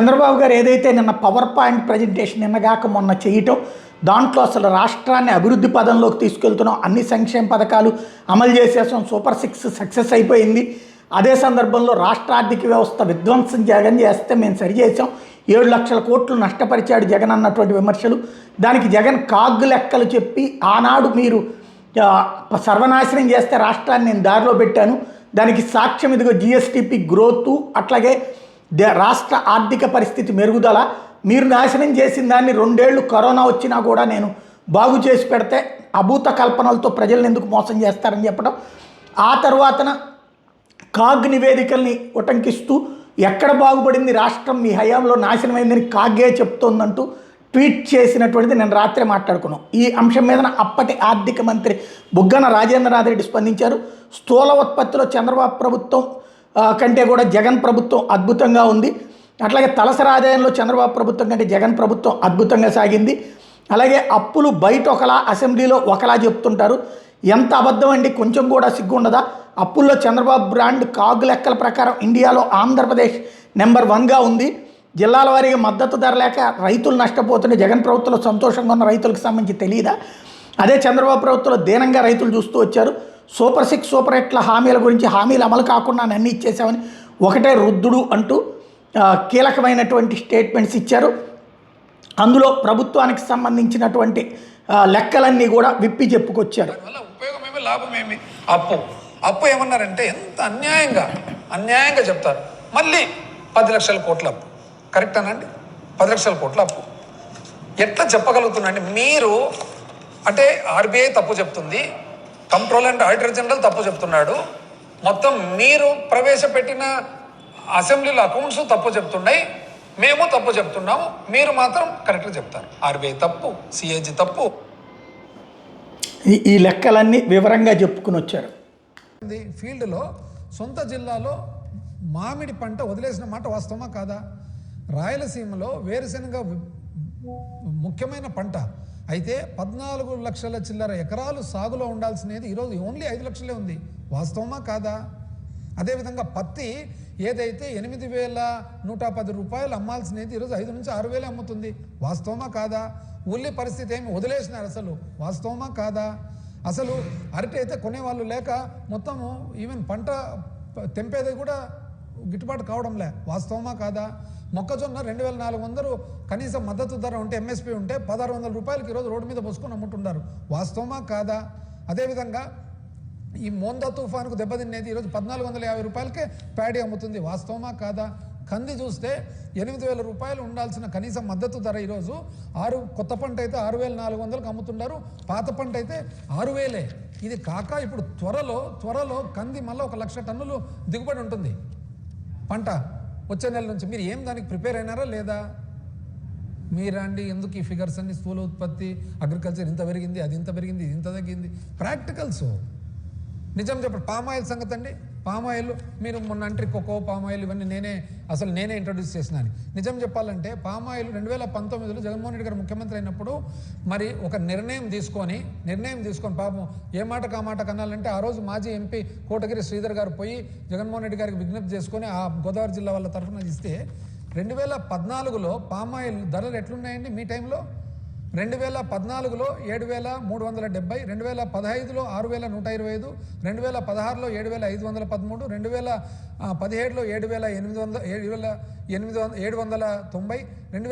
చంద్రబాబు గారు ఏదైతే నిన్న పవర్ పాయింట్ ప్రజెంటేషన్ నిన్నగాక మొన్న చేయటం, దాంట్లో అసలు రాష్ట్రాన్ని అభివృద్ధి పదంలోకి తీసుకెళ్తున్నాం, అన్ని సంక్షేమ పథకాలు అమలు చేసేసాం, సూపర్ 6 సక్సెస్ అయిపోయింది. అదే సందర్భంలో రాష్ట్ర ఆర్థిక వ్యవస్థ విధ్వంసం జగన్ చేస్తే మేము సరిచేసాం, 7 లక్షల కోట్లు నష్టపరిచాడు జగన్ అన్నటువంటి విమర్శలు. దానికి జగన్ కాగ్ లెక్కలు చెప్పి ఆనాడు మీరు సర్వనాశనం చేస్తే రాష్ట్రాన్ని నేను దారిలో పెట్టాను, దానికి సాక్ష్యం ఇదిగో జిఎస్టిపి గ్రోత్, అట్లాగే రాష్ట్ర ఆర్థిక పరిస్థితి మెరుగుదల, మీరు నాశనం చేసిన దాన్ని 2 ఏళ్ళు కరోనా వచ్చినా కూడా నేను బాగు చేసి పెడితే అభూత కల్పనలతో ప్రజలను ఎందుకు మోసం చేస్తారని చెప్పడం. ఆ తర్వాతన కాగ్ నివేదికల్ని ఉటంకిస్తూ ఎక్కడ బాగుపడింది రాష్ట్రం మీ హయాంలో నాశనమైందని కాగే చెప్తోందంటూ ట్వీట్ చేసినటువంటిది నేను రాత్రే మాట్లాడుకున్నాం. ఈ అంశం మీద అప్పటి ఆర్థిక మంత్రి బుగ్గన రాజేంద్రనాథ్ రెడ్డి స్పందించారు. స్థూల ఉత్పత్తిలో చంద్రబాబు ప్రభుత్వం కంటే కూడా జగన్ ప్రభుత్వం అద్భుతంగా ఉంది, అట్లాగే తలసరి ఆదాయంలో చంద్రబాబు ప్రభుత్వం కంటే జగన్ ప్రభుత్వం అద్భుతంగా సాగింది, అలాగే అప్పులు బయట ఒకలా అసెంబ్లీలో ఒకలా చెప్తుంటారు, ఎంత అబద్ధం అండి, కొంచెం కూడా సిగ్గుండదా, అప్పుల్లో చంద్రబాబు బ్రాండ్ కాగ్ లెక్కల ప్రకారం ఇండియాలో ఆంధ్రప్రదేశ్ నెంబర్ 1గా ఉంది, జిల్లాల వారీగా మద్దతు ధర లేక రైతులు నష్టపోతుంటే జగన్ ప్రభుత్వంలో సంతోషంగా ఉన్న రైతులకు సంబంధించి తెలియదా, అదే చంద్రబాబు ప్రభుత్వంలో దీనంగా రైతులు చూస్తూ వచ్చారు, సూపర్ 6 సూపర్ 8ల హామీల గురించి హామీలు అమలు కాకుండా అన్నీ ఇచ్చేసామని ఒకటే రుద్దుడు అంటూ కీలకమైనటువంటి స్టేట్మెంట్స్ ఇచ్చారు. అందులో ప్రభుత్వానికి సంబంధించినటువంటి లెక్కలన్నీ కూడా విప్పి చెప్పుకొచ్చారు. ఉపయోగమేమి లాభమేమి, అప్పు ఏమన్నారంటే ఎంత అన్యాయంగా చెప్తారు. మళ్ళీ 10 లక్షల కోట్ల అప్పు కరెక్ట్ అనండి, 10 లక్షల కోట్ల అప్పు ఎట్లా చెప్పగలుగుతున్నాండి మీరు? అంటే ఆర్బీఐ తప్పు చెప్తుంది, కంట్రోలర్ అండ్ ఆడిటర్ జనరల్ తప్పు చెప్తున్నాడు, మొత్తం మీరు ప్రవేశపెట్టిన అసెంబ్లీలో అకౌంట్స్ తప్పు చెప్తున్నాయి, మేము తప్పు చెప్తున్నాము, మీరు మాత్రం కరెక్ట్గా చెప్తారు. ఆర్బీఐ తప్పు, సిఏజీ తప్పు, ఈ లెక్కలన్నీ వివరంగా చెప్పుకుని వచ్చారు. ఫీల్డ్లో సొంత జిల్లాలో మామిడి పంట వదిలేసిన మాట వాస్తవమా కాదా? రాయలసీమలో వేరుశెనగ ముఖ్యమైన పంట అయితే 14 లక్షల చిల్లర ఎకరాలు సాగులో ఉండాల్సినది ఈరోజు ఓన్లీ 5 లక్షలే ఉంది, వాస్తవమా కాదా? అదేవిధంగా పత్తి ఏదైతే 8,110 రూపాయలు అమ్మాల్సినది ఈరోజు 5 నుంచి 6,000 అమ్ముతుంది, వాస్తవమా కాదా? ఉల్లి పరిస్థితి ఏమి వదిలేసినారు అసలు, వాస్తవమా కాదా? అసలు అరటి అయితే కొనేవాళ్ళు లేక మొత్తము ఈవెన్ పంట తెంపేది కూడా గిట్టుబాటు కావడంలే, వాస్తవమా కాదా? మొక్కజొన్న 2,400 కనీస మద్దతు ధర ఉంటే ఎంఎస్పీ ఉంటే 1,600 రూపాయలకి ఈరోజు రోడ్డు మీద పోసుకొని అమ్ముతున్నారు, వాస్తవమా కాదా? అదేవిధంగా ఈ మోందా తుఫానుకు దెబ్బతినేది ఈరోజు 1,450 రూపాయలకే ప్యాడీ అమ్ముతుంది, వాస్తవమా కాదా? కంది చూస్తే 8,000 రూపాయలు ఉండాల్సిన కనీస మద్దతు ధర ఈరోజు కొత్త పంట అయితే 6,400కి అమ్ముతున్నారు, పాత పంట అయితే 6,000. ఇది కాక ఇప్పుడు త్వరలో కంది మళ్ళీ 1 లక్ష టన్నులు దిగుబడి ఉంటుంది పంట వచ్చే నెల నుంచి. మీరు ఏం దానికి ప్రిపేర్ అయినారా లేదా? మీరండి ఎందుకు ఈ ఫిగర్స్ అన్ని స్థూల ఉత్పత్తి అగ్రికల్చర్ ఇంత పెరిగింది, అది ఇంత పెరిగింది, ఇది ఇంత తగ్గింది, ప్రాక్టికల్స్. నిజం చెప్పండి, పామాయిల్ సంగతి అండి, పామాయిల్ మీరు మొన్న అంటే కోకో పామాయిల్ ఇవన్నీ నేనే ఇంట్రడ్యూస్ చేసినాను. నిజం చెప్పాలంటే పామాయిల్ 2019లో జగన్మోహన్ రెడ్డి గారు ముఖ్యమంత్రి అయినప్పుడు మరి ఒక నిర్ణయం తీసుకొని పాపం ఏ మాట కామాట కనాలంటే ఆ రోజు మాజీ ఎంపీ కోటగిరి శ్రీధర్ గారు పోయి జగన్మోహన్ రెడ్డి గారికి విజ్ఞప్తి చేసుకొని ఆ గోదావరి జిల్లా వాళ్ళ తరఫున ఇస్తే 2014లో పామాయిల్ ధరలు ఎట్లున్నాయండి మీ టైంలో? 2014లో 7,370, 2015లో 6,125, 2016లో 7,513, 2017లో 7,790,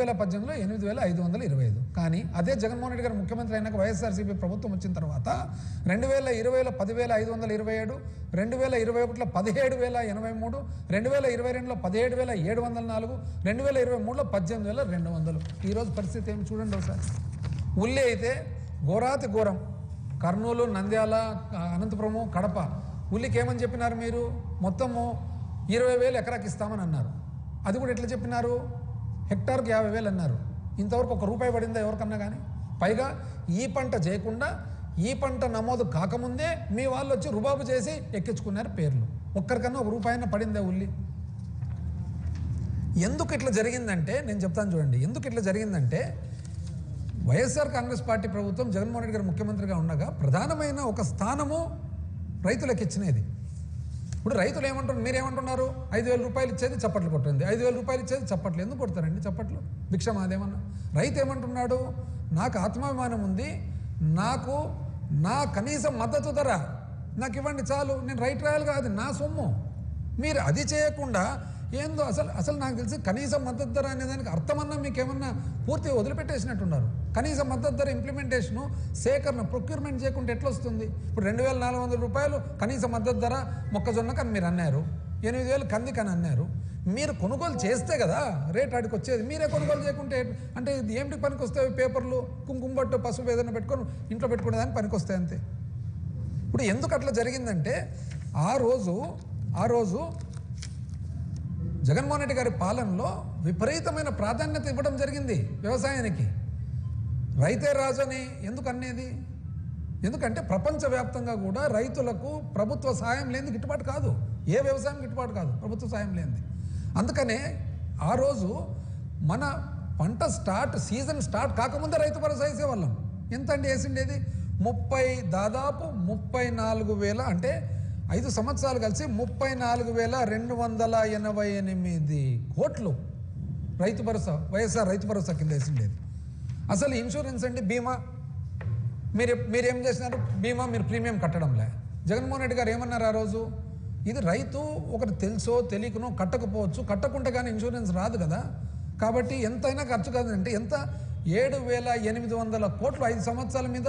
2018లో 8,525. కానీ అదే జగన్మోహన్ రెడ్డి గారు ముఖ్యమంత్రి అయినాక వైఎస్ఆర్సీపీ ప్రభుత్వం వచ్చిన తర్వాత 2020లో 10,527, 2021లో 17,083, 2022లో 17,704, 2023లో 18,200. ఈరోజు పరిస్థితి ఏమి చూడండి ఒకసారి. ఉల్లి అయితే ఘోరాతి ఘోరం, కర్నూలు, నంద్యాల, అనంతపురము, కడప ఉల్లికి ఏమని చెప్పినారు మీరు? మొత్తము 20,000 ఎకరాకి ఇస్తామని అన్నారు. అది కూడా ఎట్లా చెప్పినారు? హెక్టార్కి 50,000 అన్నారు. ఇంతవరకు 1 రూపాయి పడిందా ఎవరికన్నా కానీ? పైగా ఈ పంట చేయకుండా ఈ పంట నమోదు కాకముందే మీ వాళ్ళు వచ్చి రుబాబు చేసి ఎక్కించుకున్నారు పేర్లు. ఒక్కరికన్నా 1 రూపాయన పడిందా ఉల్లి? ఎందుకు ఇట్లా జరిగిందంటే నేను చెప్తాను చూడండి. ఎందుకు ఇట్లా జరిగిందంటే వైఎస్ఆర్ కాంగ్రెస్ పార్టీ ప్రభుత్వం జగన్మోహన్ రెడ్డి గారు ముఖ్యమంత్రిగా ఉండగా ప్రధానమైన ఒక స్థానము రైతులకు ఇచ్చినది. ఇప్పుడు రైతులు ఏమంటున్నారు, మీరేమంటున్నారు? 5,000 రూపాయలు ఇచ్చేది చప్పట్లు కొట్టండి, 5,000 రూపాయలు ఇచ్చేది చప్పట్లు ఎందుకు కొడతారండి? చప్పట్లు భిక్ష మాదేమన్నా? రైతు ఏమంటున్నాడు? నాకు ఆత్మాభిమానం ఉంది, నాకు నా కనీస మద్దతు ధర నాకు ఇవ్వండి చాలు, నేను రైట్ రాయాలి కాదు నా సొమ్ము. మీరు అది చేయకుండా ఏందో అసలు నాకు తెలిసి కనీస మద్దతు ధర అనేదానికి అర్థమన్నా మీకేమన్నా పూర్తిగా వదిలిపెట్టేసినట్టున్నారు. కనీస మద్దతు ధర ఇంప్లిమెంటేషను, సేకరణ, ప్రొక్యూర్మెంట్ చేయకుంటే ఎట్లా వస్తుంది? ఇప్పుడు 2,400 రూపాయలు కనీస మద్దతు ధర మొక్కజొన్నకు అని మీరు అన్నారు, 8,000 కందికి అని అన్నారు. మీరు కొనుగోలు చేస్తే కదా రేట్ ఆడికి వచ్చేది. మీరే కొనుగోలు చేయకుంటే అంటే ఇది ఏమిటి పనికి వస్తాయి? పేపర్లు, కుంకుమ బట్టు, పసుపు ఏదైనా పెట్టుకొని ఇంట్లో పెట్టుకునేదానికి పనికి వస్తాయి అంతే. ఇప్పుడు ఎందుకు అట్లా జరిగిందంటే ఆ రోజు జగన్మోహన్ రెడ్డి గారి పాలనలో విపరీతమైన ప్రాధాన్యత ఇవ్వడం జరిగింది వ్యవసాయానికి. రైతే రాజు అని ఎందుకు అనేది? ఎందుకంటే ప్రపంచవ్యాప్తంగా కూడా రైతులకు ప్రభుత్వ సాయం లేనిది గిట్టుబాటు కాదు. ఏ వ్యవసాయం గిట్టుబాటు కాదు ప్రభుత్వ సాయం లేనిది. అందుకనే ఆ రోజు మన పంట సీజన్ స్టార్ట్ కాకముందే రైతు భరోసా వేసేవాళ్ళం. ఎంత అండి వేసిండేది? దాదాపు 34,000 అంటే 5 సంవత్సరాలు కలిసి 34,288 కోట్లు రైతు భరోసా, వైఎస్ఆర్ రైతు భరోసా కింద వేసిండేది. అసలు ఇన్సూరెన్స్ అండి, బీమా మీరేం చేసినారు? బీమా మీరు ప్రీమియం కట్టడంలే. జగన్మోహన్ రెడ్డి గారు ఏమన్నారు ఆ రోజు? ఇది రైతు ఒకటి తెలుసో తెలియకనో కట్టకపోవచ్చు, కట్టకుంటే కానీ ఇన్సూరెన్స్ రాదు కదా, కాబట్టి ఎంతైనా ఖర్చు కాదంటే ఎంత 7,800 కోట్లు 5 సంవత్సరాల మీద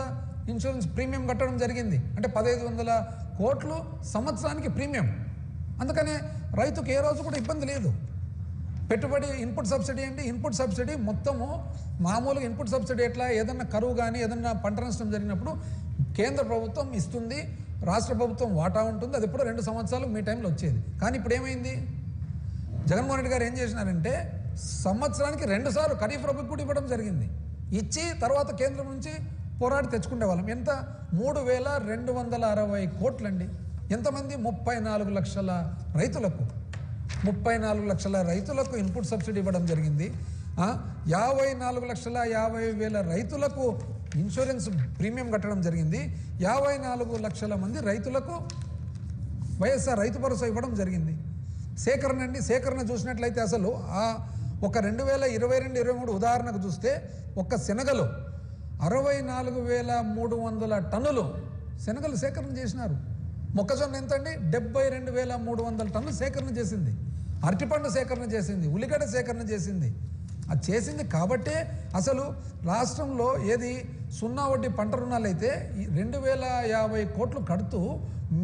ఇన్సూరెన్స్ ప్రీమియం కట్టడం జరిగింది. అంటే 1,500 కోట్లు సంవత్సరానికి ప్రీమియం. అందుకనే రైతుకు ఏ రోజు కూడా ఇబ్బంది లేదు. పెట్టుబడి ఇన్పుట్ సబ్సిడీ అండి, ఇన్పుట్ సబ్సిడీ మొత్తము మామూలుగా ఇన్పుట్ సబ్సిడీ ఎట్లా, ఏదన్నా కరువు కానీ ఏదన్నా పంట నష్టం జరిగినప్పుడు కేంద్ర ప్రభుత్వం ఇస్తుంది, రాష్ట్ర ప్రభుత్వం వాటా ఉంటుంది. అది ఎప్పుడో 2 సంవత్సరాలు మీ టైంలో వచ్చేది. కానీ ఇప్పుడు ఏమైంది? జగన్మోహన్ రెడ్డి గారు ఏం చేసినారంటే సంవత్సరానికి 2 సార్లు ఖరీఫ్ రబీకి కూడా ఇవ్వడం జరిగింది. ఇచ్చి తర్వాత కేంద్రం నుంచి పోరాడి తెచ్చుకునే వాళ్ళం. ఎంత? 3,260 కోట్లండి. ఎంతమంది? 34 లక్షల రైతులకు 34 లక్షల రైతులకు ఇన్పుట్ సబ్సిడీ ఇవ్వడం జరిగింది. 54,50,000 రైతులకు ఇన్సూరెన్స్ ప్రీమియం కట్టడం జరిగింది. 54 లక్షల మంది రైతులకు వైఎస్ఆర్ రైతు భరోసా ఇవ్వడం జరిగింది. సేకరణ అండి, సేకరణ చూసినట్లయితే అసలు ఒక 2022-23 ఉదాహరణకు చూస్తే ఒక్క శనగలు 64,300 టన్నులు శనగలు సేకరణ చేసినారు. మొక్కజొన్న ఎంత అండి? 72,300 టన్నులు సేకరణ చేసింది. అరటిపండు సేకరణ చేసింది, ఉల్లిగడ్డ సేకరణ చేసింది. అది చేసింది కాబట్టే అసలు రాష్ట్రంలో ఏది 0 వడ్డీ పంట రుణాలు అయితే 2,050 కోట్లు కడుతూ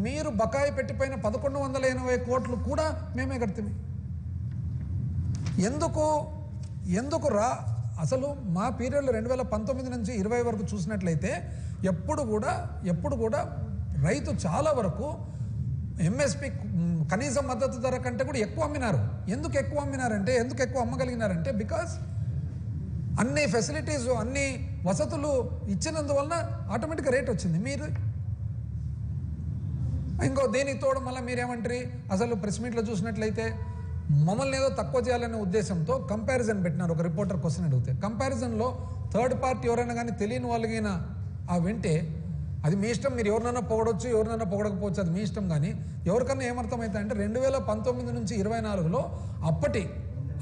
మీరు బకాయి పెట్టిపోయిన 1,180 కోట్లు కూడా మేమే కడుతుంది. ఎందుకు అసలు మా పీరియడ్లో 2019 నుంచి 20 వరకు చూసినట్లయితే ఎప్పుడు కూడా రైతు చాలా వరకు ఎంఎస్పి కనీస మద్దతు ధర కంటే కూడా ఎక్కువ అమ్మినారు. ఎందుకు ఎక్కువ అమ్మగలిగినారంటే బికాస్ అన్ని ఫెసిలిటీస్, అన్ని వసతులు ఇచ్చినందువలన ఆటోమేటిక్గా రేట్ వచ్చింది. మీరు ఇంకో దేనికి తోడు మళ్ళీ మీరేమంటారు? అసలు ప్రెస్ మీట్లో చూసినట్లయితే మమ్మల్ని ఏదో తక్కువ చేయాలనే ఉద్దేశంతో కంపారిజన్ పెట్టినారు. ఒక రిపోర్టర్ క్వశ్చన్ అడిగితే కంపారిజన్లో థర్డ్ పార్టీ ఎవరైనా కానీ తెలియని వాళ్ళకైనా వింటే అది మీ ఇష్టం, మీరు ఎవరినైనా పొగడొచ్చు, ఎవరినైనా పొగడకపోవచ్చు, అది మీ ఇష్టం. కానీ ఎవరికన్నా ఏమర్థమవుతుంది అంటే 2019 నుంచి 24లో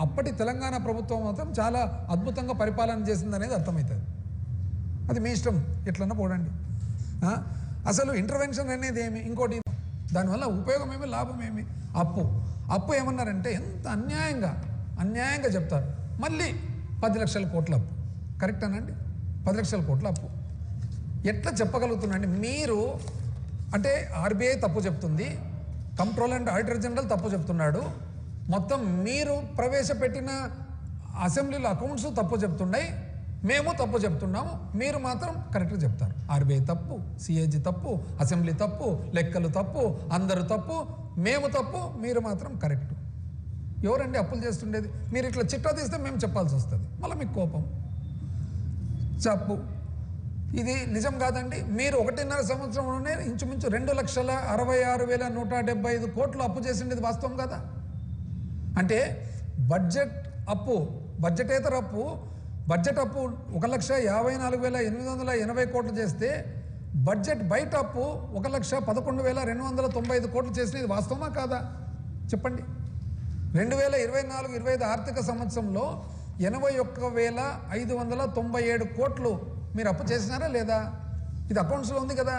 అప్పటి తెలంగాణ ప్రభుత్వం మాత్రం చాలా అద్భుతంగా పరిపాలన చేసింది అనేది అర్థమవుతుంది. అది మీ ఇష్టం, ఎట్లన్నా పోడండి. అసలు ఇంటర్వెన్షన్ అనేది ఏమి? ఇంకోటి దానివల్ల ఉపయోగం ఏమి, లాభం ఏమి? అప్పు ఏమన్నారంటే ఎంత అన్యాయంగా చెప్తారు. మళ్ళీ 10 లక్షల కోట్ల అప్పు. కరెక్టేనండి? 10 లక్షల కోట్ల అప్పు ఎట్లా చెప్పగలుగుతున్నాండి మీరు? అంటే ఆర్బీఐ తప్పు చెప్తుంది, కంట్రోలర్ అండ్ ఆడిటర్ జనరల్ తప్పు చెప్తున్నాడు, మొత్తం మీరు ప్రవేశపెట్టిన అసెంబ్లీలో అకౌంట్స్ తప్పు చెప్తున్నాయి, మేము తప్పు చెప్తున్నాము, మీరు మాత్రం కరెక్ట్గా చెప్తారు. ఆర్బీఐ తప్పు, సిఏజీ తప్పు, అసెంబ్లీ తప్పు, లెక్కలు తప్పు, అందరూ తప్పు, మేము తప్పు, మీరు మాత్రం కరెక్ట్. ఎవరండి అప్పులు చేస్తుండేది? మీరు ఇట్లా చిట్టా తీస్తే మేము చెప్పాల్సి వస్తుంది, మళ్ళీ మీకు కోపం. చెప్పు, ఇది నిజం కాదండి. మీరు 1.5 సంవత్సరంలోనే ఇంచుమించు 2,66,175 కోట్లు అప్పు చేసిండేది వాస్తవం కదా? అంటే బడ్జెట్ అప్పు, బడ్జెట్ అప్పు 1,54,880 కోట్లు చేస్తే బడ్జెట్ బయట అప్పు 1,11,295 కోట్లు చేసినది వాస్తవమా కాదా చెప్పండి. 2024-25 ఆర్థిక సంవత్సరంలో 81,597 కోట్లు మీరు అప్పు చేసినారా లేదా? ఇది అకౌంట్స్లో ఉంది కదా,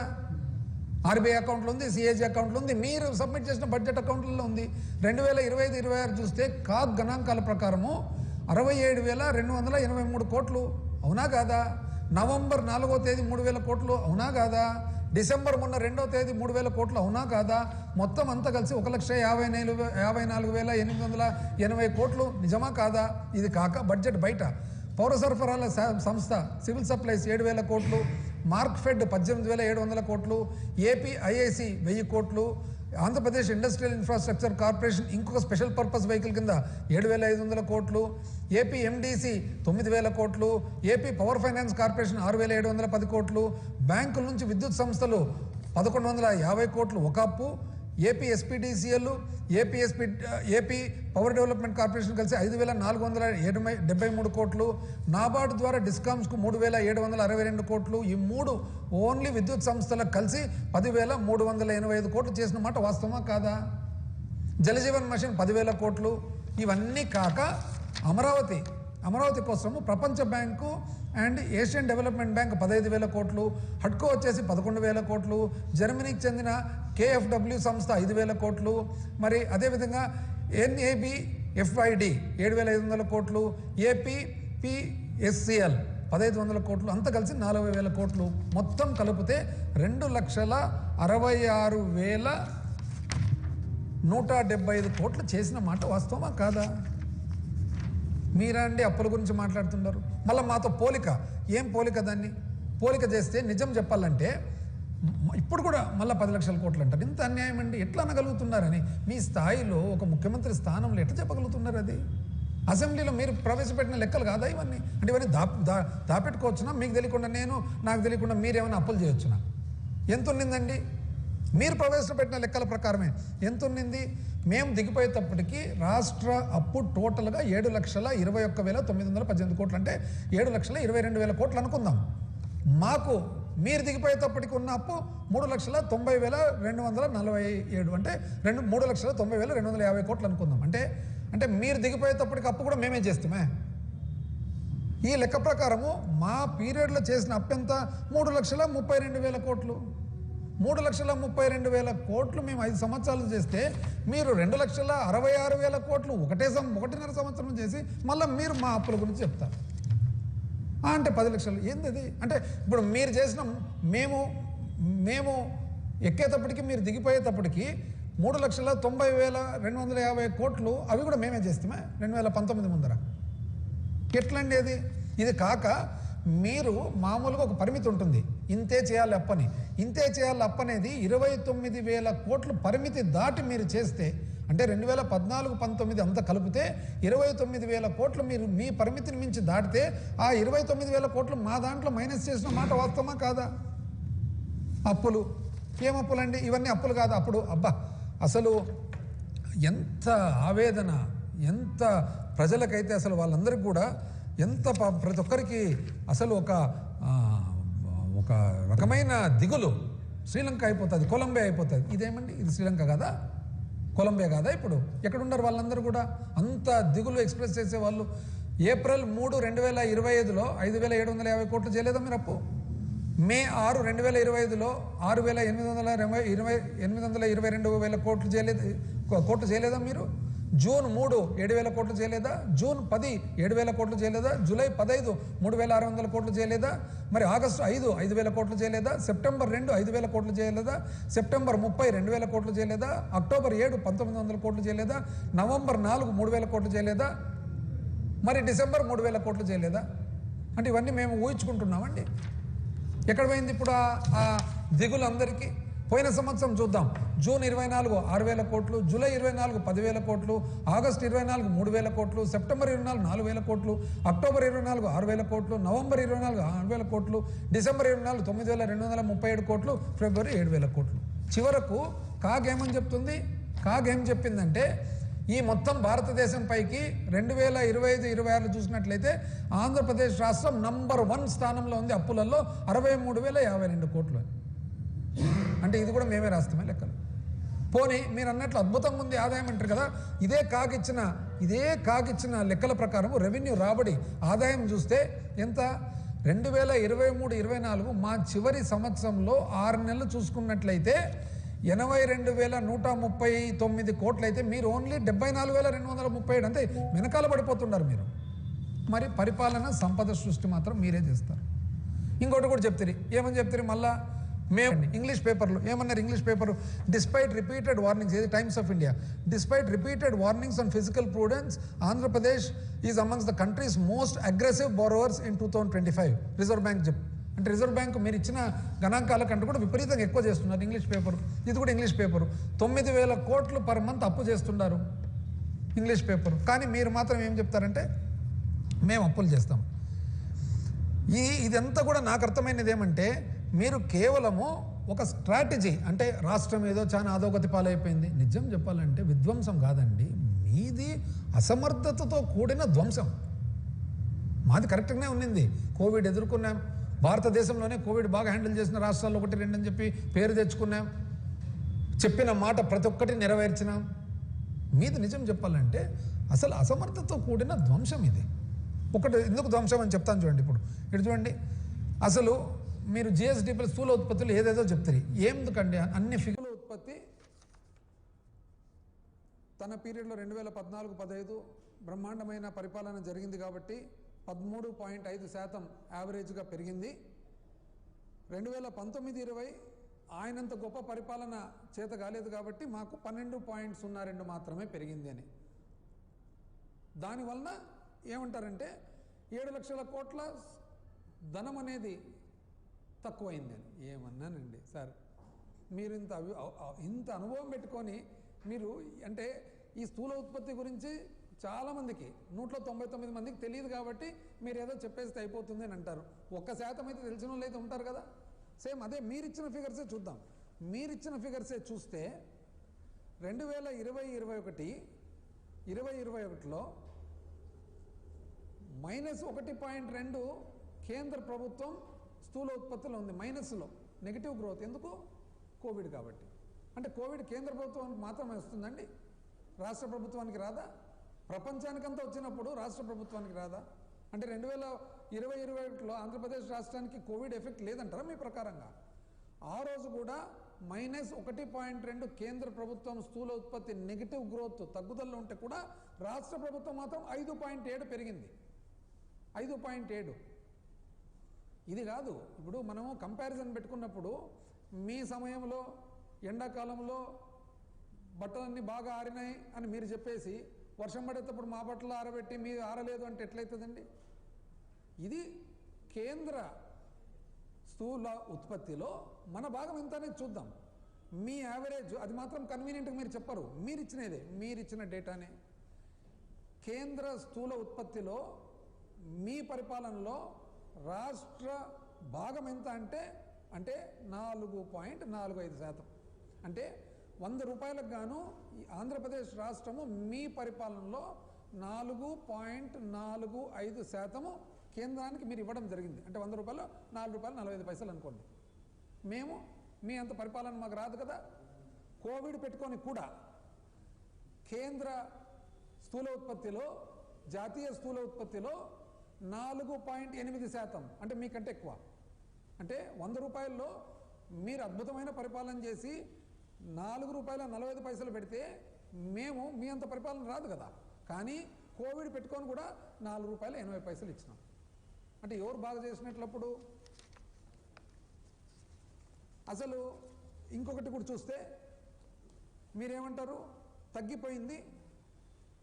ఆర్బీఐ అకౌంట్లో ఉంది, సిఏజీ అకౌంట్లో ఉంది, మీరు సబ్మిట్ చేసిన బడ్జెట్ అకౌంట్లలో ఉంది. 2025-26 చూస్తే కాగ్ గణాంకాల ప్రకారము 67,283 కోట్లు అవునా కాదా? నవంబర్ 4వ తేదీ 3,000 కోట్లు అవునా కాదా? డిసెంబర్ మొన్న 2వ తేదీ 3,000 కోట్లు అవునా కాదా? మొత్తం అంతా కలిసి 1,54,880 కోట్లు నిజమా కాదా? ఇది కాక బడ్జెట్ బయట పౌర సరఫరాల సంస్థ సివిల్ సప్లైస్ 7,000 కోట్లు, మార్క్ఫెడ్ 18,700 కోట్లు, ఏపీ ఐఐసి 1000 కోట్లు, ఆంధ్రప్రదేశ్ ఇండస్ట్రియల్ ఇన్ఫ్రాస్ట్రక్చర్ కార్పొరేషన్ ఇంకొక స్పెషల్ పర్పస్ వెహికల్ కింద 7,500 కోట్లు, ఏపీ ఎండిసి 9,000 కోట్లు, ఏపీ పవర్ ఫైనాన్స్ కార్పొరేషన్ 6,710 కోట్లు, బ్యాంకుల నుంచి విద్యుత్ సంస్థలు 1,150 కోట్లు ఒక అప్పు, AP SPDCL, AP power development corporation కలిసి 5,473 కోట్లు, నాబార్డు ద్వారా డిస్కామ్స్కు 3,762 కోట్లు, ఈ 3 ఓన్లీ విద్యుత్ సంస్థలకు కలిసి 10,385 కోట్లు చేసిన మాట వాస్తవమా కాదా? జలజీవన్ మిషన్ 10,000 కోట్లు. ఇవన్నీ కాక అమరావతి కోసము ప్రపంచ bank and Asian development bank 15,000 కోట్లు, హడ్కో వచ్చేసి 11,000 కోట్లు, జర్మనీకి చెందిన కేఎఫ్డబ్ల్యూ సంస్థ 5,000 కోట్లు, మరి అదేవిధంగా NABFID 7,500 కోట్లు, APPSCL 1,500 కోట్లు, అంతా కలిసి 40,000 కోట్లు. మొత్తం కలిపితే 2,66,175 కోట్లు చేసిన మాట వాస్తవమా కాదా? మీరా అండి అప్పుల గురించి మాట్లాడుతున్నారు. మళ్ళీ మాతో పోలిక, ఏం పోలిక? దాన్ని పోలిక చేస్తే నిజం చెప్పాలంటే ఇప్పుడు కూడా మళ్ళీ 10 లక్షల కోట్లు అంటారు. ఇంత అన్యాయం అండి, ఎట్లా అనగలుగుతున్నారని మీ స్థాయిలో ఒక ముఖ్యమంత్రి స్థానంలో ఎట్లా చెప్పగలుగుతున్నారు? అది అసెంబ్లీలో మీరు ప్రవేశపెట్టిన లెక్కలు కాదా ఇవన్నీ? అంటే ఇవన్నీ దాపెట్టుకోవచ్చునా? మీకు తెలియకుండా నాకు తెలియకుండా మీరేమైనా అప్పులు చేయొచ్చునా? ఎంత ఉన్నిందండి? మీరు ప్రవేశపెట్టిన లెక్కల ప్రకారమే ఎంత ఉన్నింది? మేము దిగిపోయేటప్పటికి రాష్ట్ర అప్పు టోటల్గా 7,21,918 కోట్లు, అంటే 7,22,000 కోట్లు అనుకుందాం. మాకు మీరు దిగిపోయేటప్పటికి ఉన్న అప్పు 3,90,247, అంటే 3,90,250 కోట్లు అనుకుందాం. అంటే మీరు దిగిపోయేటప్పటికి అప్పు కూడా మేమే చేస్తామే. ఈ లెక్క ప్రకారము మా పీరియడ్లో చేసిన అప్పు ఎంత? 3,32,000 కోట్లు. 3,32,000 కోట్లు మేము 5 సంవత్సరాలు చేస్తే మీరు 2,66,000 కోట్లు 1.5 సంవత్సరం చేసి మళ్ళీ మీరు మా అప్పుల గురించి చెప్తారు. అంటే 10 లక్షలు ఏంది అది? అంటే ఇప్పుడు మీరు చేసిన మేము ఎక్కేటప్పటికి మీరు దిగిపోయేటప్పటికి 3,90,250 కోట్లు అవి కూడా మేమే చేస్తామే 2019 ముందర. ఎట్లండి అది? ఇది కాక మీరు మామూలుగా ఒక పరిమితి ఉంటుంది, ఇంతే చేయాలి అప్పని. ఇంతే చేయాలి అప్పనేది 29,000 కోట్లు పరిమితి దాటి మీరు చేస్తే, అంటే 2014-19 అంతా కలిపితే 29,000 కోట్లు మీరు మీ పరిమితిని మించి దాటితే ఆ 29,000 కోట్లు మా దాంట్లో మైనస్ చేసిన మాట వాస్తవమా కాదా? అప్పులు ఏం అప్పులండి? ఇవన్నీ అప్పులు కాదా? అప్పుడు అసలు ఎంత ఆవేదన, ఎంత ప్రజలకైతే అసలు వాళ్ళందరికీ కూడా ఎంత ప్రతి ఒక్కరికి అసలు ఒక రకమైన దిగులు. శ్రీలంక అయిపోతుంది, కొలంబియా అయిపోతుంది. ఇదేమండి? ఇది శ్రీలంక కాదా, కొలంబియా కాదా? ఇప్పుడు ఎక్కడున్నారు వాళ్ళందరూ కూడా? అంత దిగులు ఎక్స్ప్రెస్ చేసేవాళ్ళు. ఏప్రిల్ 3, 2025లో 5,750 కోట్లు చేయలేదా మీరు అప్పు? మే 6, 2025లో 6,822,000 కోట్లు చేయలేదా మీరు? జూన్ 3 7,000 కోట్లు చేయలేదా? జూన్ 10 7,000 కోట్లు చేయలేదా? జూలై 15 3,600 కోట్లు చేయలేదా? మరి ఆగస్టు 5 5,000 కోట్లు చేయలేదా? సెప్టెంబర్ 2 5,000 కోట్లు చేయలేదా? సెప్టెంబర్ 30 2,000 కోట్లు చేయలేదా? అక్టోబర్ 7 1,900 కోట్లు చేయలేదా? నవంబర్ 4 3,000 కోట్లు చేయలేదా? మరి డిసెంబర్ 3,000 కోట్లు చేయలేదా? అంటే ఇవన్నీ మేము ఊహించుకుంటున్నామండి. ఎక్కడ పోయింది ఇప్పుడు ఆ దిగులు అందరికీ? పోయిన సంవత్సరం చూద్దాం. జూన్ 24 6,000 కోట్లు, జూలై 24 10,000 కోట్లు, ఆగస్టు 24 3,000 కోట్లు, సెప్టెంబర్ 24 4,000 కోట్లు, అక్టోబర్ 24 6,000 కోట్లు, నవంబర్ 24 6,000 కోట్లు, డిసెంబర్ 24 9,237 కోట్లు, ఫిబ్రవరి 7,000 కోట్లు. చివరకు కాగ్ ఏమని చెప్తుంది? కాగ్ ఏం చెప్పిందంటే ఈ మొత్తం భారతదేశం పైకి 2025-26 చూసినట్లయితే ఆంధ్రప్రదేశ్ రాష్ట్రం నంబర్ 1 స్థానంలో ఉంది అప్పులలో 63,052 కోట్లు. అంటే ఇది కూడా మేమే రాస్తామే లెక్కలు. పోనీ మీరు అన్నట్లు అద్భుతంగా ఉంది ఆదాయం అంటారు కదా, ఇదే కాకిచ్చిన లెక్కల ప్రకారం రెవెన్యూ రాబడి ఆదాయం చూస్తే ఎంత 2023-24 మా చివరి సంవత్సరంలో 6 నెలలు చూసుకున్నట్లయితే 82,139 కోట్లు అయితే మీరు ఓన్లీ 74,237 అంతే వెనకాల పడిపోతున్నారు మీరు. మరి పరిపాలన సంపద సృష్టి మాత్రం మీరే చేస్తారు. ఇంకోటి కూడా చెప్తారు, ఏమని చెప్తారు మళ్ళా మేము ఇంగ్లీష్ పేపర్లు ఏమన్నారు, English paper despite repeated warnings, ఏది times of India, despite repeated warnings on physical Prudence Andhra Pradesh is amongst the countries most aggressive బోరోవర్స్ in 2025 reserve bank అంటే రిజర్వ్ బ్యాంక్ మీరు ఇచ్చిన గణాంకాల కంటే కూడా విపరీతంగా ఎక్కువ చేస్తున్నారు. ఇంగ్లీష్ పేపర్, ఇది కూడా ఇంగ్లీష్ పేపరు. 9,000 కోట్లు పర్ మంత్ అప్పు చేస్తున్నారు ఇంగ్లీష్ పేపర్. కానీ మీరు మాత్రం ఏం చెప్తారంటే మేము అప్పులు చేస్తాం. ఇదంతా కూడా నాకు అర్థమైనది ఏమంటే మీరు కేవలము ఒక స్ట్రాటజీ, అంటే రాష్ట్రం ఏదో చాలా అధోగతి పాలైపోయింది. నిజం చెప్పాలంటే విధ్వంసం కాదండి, మీది అసమర్థతతో కూడిన ధ్వంసం. మాది కరెక్ట్గానే ఉన్నింది. కోవిడ్ ఎదుర్కొన్నాం, భారతదేశంలోనే కోవిడ్ బాగా హ్యాండిల్ చేసిన రాష్ట్రాల్లో 1-2 అని చెప్పి పేరు తెచ్చుకున్నాం, చెప్పిన మాట ప్రతి ఒక్కటి నెరవేర్చినాం. మీది నిజం చెప్పాలంటే అసలు అసమర్థతతో కూడిన ధ్వంసం ఇది. ఒకటి ఎందుకు ధ్వంసం అని చెప్తాను చూడండి. ఇప్పుడు ఇటు చూడండి, అసలు మీరు జిఎస్డిపి స్థూల ఉత్పత్తులు ఏదేదో చెప్తారు, ఎందుకండి అన్ని ఫిగర్ల ఉత్పత్తి తన పీరియడ్లో 2014-15 బ్రహ్మాండమైన పరిపాలన జరిగింది కాబట్టి 13.5% యావరేజ్గా పెరిగింది. 2019-20 ఆయనంత గొప్ప పరిపాలన చేత కాలేదు కాబట్టి మాకు 12.02 మాత్రమే పెరిగింది అని. దానివలన ఏమంటారంటే 7 లక్షల కోట్ల ధనం అనేది తక్కువైంది అని. ఏమన్నానండి సార్, మీరు ఇంత అనుభవం పెట్టుకొని మీరు అంటే ఈ స్థూల ఉత్పత్తి గురించి చాలామందికి 199 మందికి తెలియదు కాబట్టి మీరు ఏదో చెప్పేస్తే అయిపోతుంది అని అంటారు. 1% అయితే తెలిసిన వాళ్ళు అయితే ఉంటారు కదా. సేమ్ అదే మీరిచ్చిన ఫిగర్సే చూద్దాం. మీరిచ్చిన ఫిగర్సే చూస్తే 2020-21లో -1.2 కేంద్ర ప్రభుత్వం స్థూల ఉత్పత్తిలో ఉంది, మైనస్లో, నెగిటివ్ గ్రోత్. ఎందుకు? కోవిడ్ కాబట్టి. అంటే కోవిడ్ కేంద్ర ప్రభుత్వానికి మాత్రమే వస్తుందండి, రాష్ట్ర ప్రభుత్వానికి రాదా? ప్రపంచానికంతా వచ్చినప్పుడు రాష్ట్ర ప్రభుత్వానికి రాదా? అంటే 2020-21లో ఆంధ్రప్రదేశ్ రాష్ట్రానికి కోవిడ్ ఎఫెక్ట్ లేదంటారా మీ ప్రకారంగా? ఆ రోజు కూడా -1.2 కేంద్ర ప్రభుత్వం స్థూల ఉత్పత్తి నెగిటివ్ గ్రోత్ తగ్గుదలలో ఉంటే కూడా రాష్ట్ర ప్రభుత్వం మాత్రం 5.7 పెరిగింది. 5.7. ఇది కాదు, ఇప్పుడు మనము కంపారిజన్ పెట్టుకున్నప్పుడు మీ సమయంలో ఎండాకాలంలో బట్టలన్నీ బాగా ఆరినాయి అని మీరు చెప్పేసి వర్షం పడేటప్పుడు మా బట్టలు ఆరబెట్టి మీరు ఆరలేదు అంటే ఎట్లయితుందండి? ఇది కేంద్ర స్థూల ఉత్పత్తిలో మన భాగం ఎంత అనేది చూద్దాం. మీ యావరేజ్ అది మాత్రం కన్వీనియంట్గా మీరు చెప్పరు, మీరిచ్చినదే, మీరిచ్చిన డేటానే. కేంద్ర స్థూల ఉత్పత్తిలో మీ పరిపాలనలో రాష్ట్ర భాగం ఎంత అంటే 4.45%. అంటే 100 రూపాయలకు గాను ఈ ఆంధ్రప్రదేశ్ రాష్ట్రము మీ పరిపాలనలో 4.45% కేంద్రానికి మీరు ఇవ్వడం జరిగింది. అంటే 100 రూపాయలు ₹4.45 అనుకోండి. మేము మీ అంత పరిపాలన మాకు రాదు కదా. కోవిడ్ పెట్టుకొని కూడా కేంద్ర స్థూల ఉత్పత్తిలో, జాతీయ స్థూల ఉత్పత్తిలో 4.8%, అంటే మీకంటే ఎక్కువ. అంటే 100 రూపాయల్లో మీరు అద్భుతమైన పరిపాలన చేసి ₹4.45 పెడితే మేము మీ అంత పరిపాలన రాదు కదా. కానీ కోవిడ్ పెట్టుకొని కూడా ₹4.80 ఇచ్చినాం. అంటే ఎవరు బాగా చేసినట్లప్పుడు? అసలు ఇంకొకటి కూడా చూస్తే మీరేమంటారు, తగ్గిపోయింది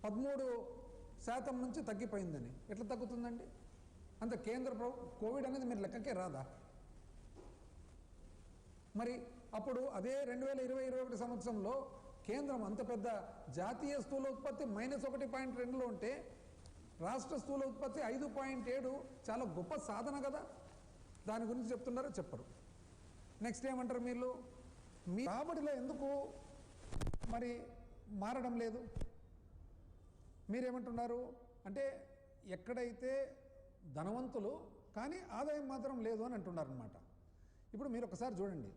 13% నుంచి తగ్గిపోయిందని. ఎట్లా తగ్గుతుందండి? అంత కేంద్ర కోవిడ్ అనేది మీరు లెక్కకే రాదా? మరి అప్పుడు అదే 2020-21 సంవత్సరంలో కేంద్రం అంత పెద్ద జాతీయ స్థూల ఉత్పత్తి -1.2లో ఉంటే రాష్ట్ర స్థూల ఉత్పత్తి 5.7 చాలా గొప్ప సాధన కదా. దాని గురించి చెప్తున్నారో చెప్పరు. నెక్స్ట్ ఏమంటారు మీరు, మీ రాబడిలో ఎందుకు మరి మారడం లేదు? మీరేమంటున్నారు అంటే ఎక్కడైతే ధనవంతులు కానీ ఆదాయం మాత్రం లేదు అని అంటున్నారు అనమాట. ఇప్పుడు మీరు ఒకసారి చూడండి,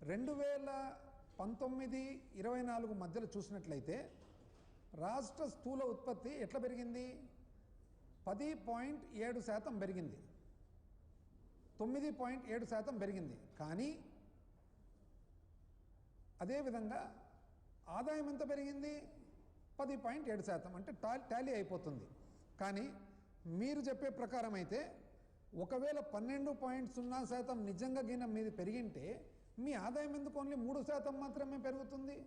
2019-24 మధ్యలో చూసినట్లయితే రాష్ట్ర స్థూల ఉత్పత్తి ఎట్లా పెరిగింది? 10.7% పెరిగింది, 9.7% పెరిగింది. కానీ అదేవిధంగా ఆదాయం ఎంత పెరిగింది? 10.7%, అంటే టాలీ అయిపోతుంది. కానీ మీరు చెప్పే ప్రకారం అయితే ఒకవేళ 12.0% నిజంగా గిన మీది పెరిగింటే మీ ఆదాయం ఎందుకు ఓన్లీ 3% మాత్రమే పెరుగుతుంది?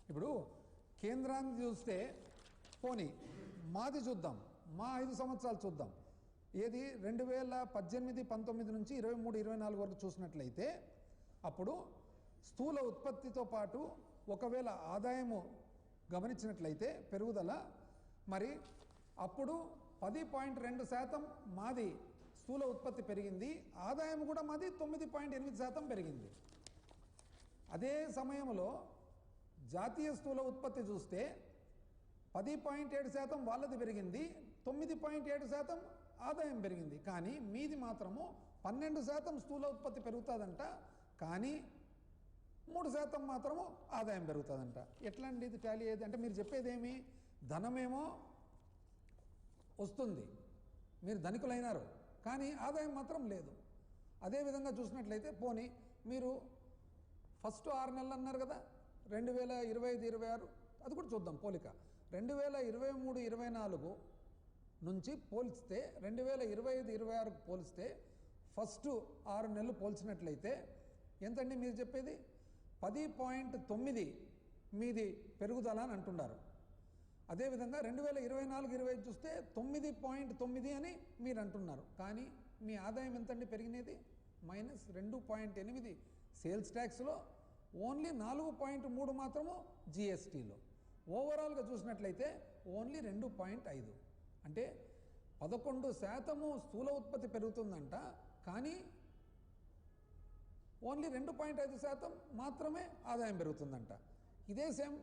ఇప్పుడు కేంద్రాన్ని చూస్తే పోనీ మాది చూద్దాం, మా 5 సంవత్సరాలు చూద్దాం. ఏది 2018-19 నుంచి 23-24 వరకు చూసినట్లయితే అప్పుడు స్థూల ఉత్పత్తితో పాటు ఒకవేళ ఆదాయము గమనించినట్లయితే పెరుగుదల మరి అప్పుడు 10.2% మాది స్థూల ఉత్పత్తి పెరిగింది, ఆదాయం కూడా మాది 9.8% పెరిగింది. అదే సమయంలో జాతీయ స్థూల ఉత్పత్తి చూస్తే 10.7% వాళ్ళది పెరిగింది, 9.7% ఆదాయం పెరిగింది. కానీ మీది మాత్రము 12% స్థూల ఉత్పత్తి పెరుగుతుందంట, కానీ 3% మాత్రము ఆదాయం పెరుగుతుందంట. ఎట్లా అండి ఇది టాలీ అయ్యేది? అంటే మీరు చెప్పేదేమి? ధనమేమో వస్తుంది, మీరు ధనికులైనారు, కానీ ఆదాయం మాత్రం లేదు. అదేవిధంగా చూసినట్లయితే పోనీ మీరు ఫస్ట్ 6 నెలలు అన్నారు కదా, 2025-26, అది కూడా చూద్దాం పోలిక. 2023-24 నుంచి పోల్చితే 2025-26 పోలిస్తే ఫస్ట్ 6 నెలలు పోల్చినట్లయితే ఎంతండి మీరు చెప్పేది? 10.9 మీది పెరుగుదల అని అంటున్నారు. అదేవిధంగా 2024-25 చూస్తే 9.9 అని మీరు అంటున్నారు. కానీ మీ ఆదాయం ఎంతండి పెరిగినది? -2.8 సేల్స్ ట్యాక్స్లో, ఓన్లీ 4.3 మాత్రము జిఎస్టీలో. ఓవరాల్గా చూసినట్లయితే ఓన్లీ 2.5, అంటే 11% స్థూల ఉత్పత్తి పెరుగుతుందంట, కానీ ఓన్లీ 2.5% మాత్రమే ఆదాయం పెరుగుతుందంట. ఇదే సేమ్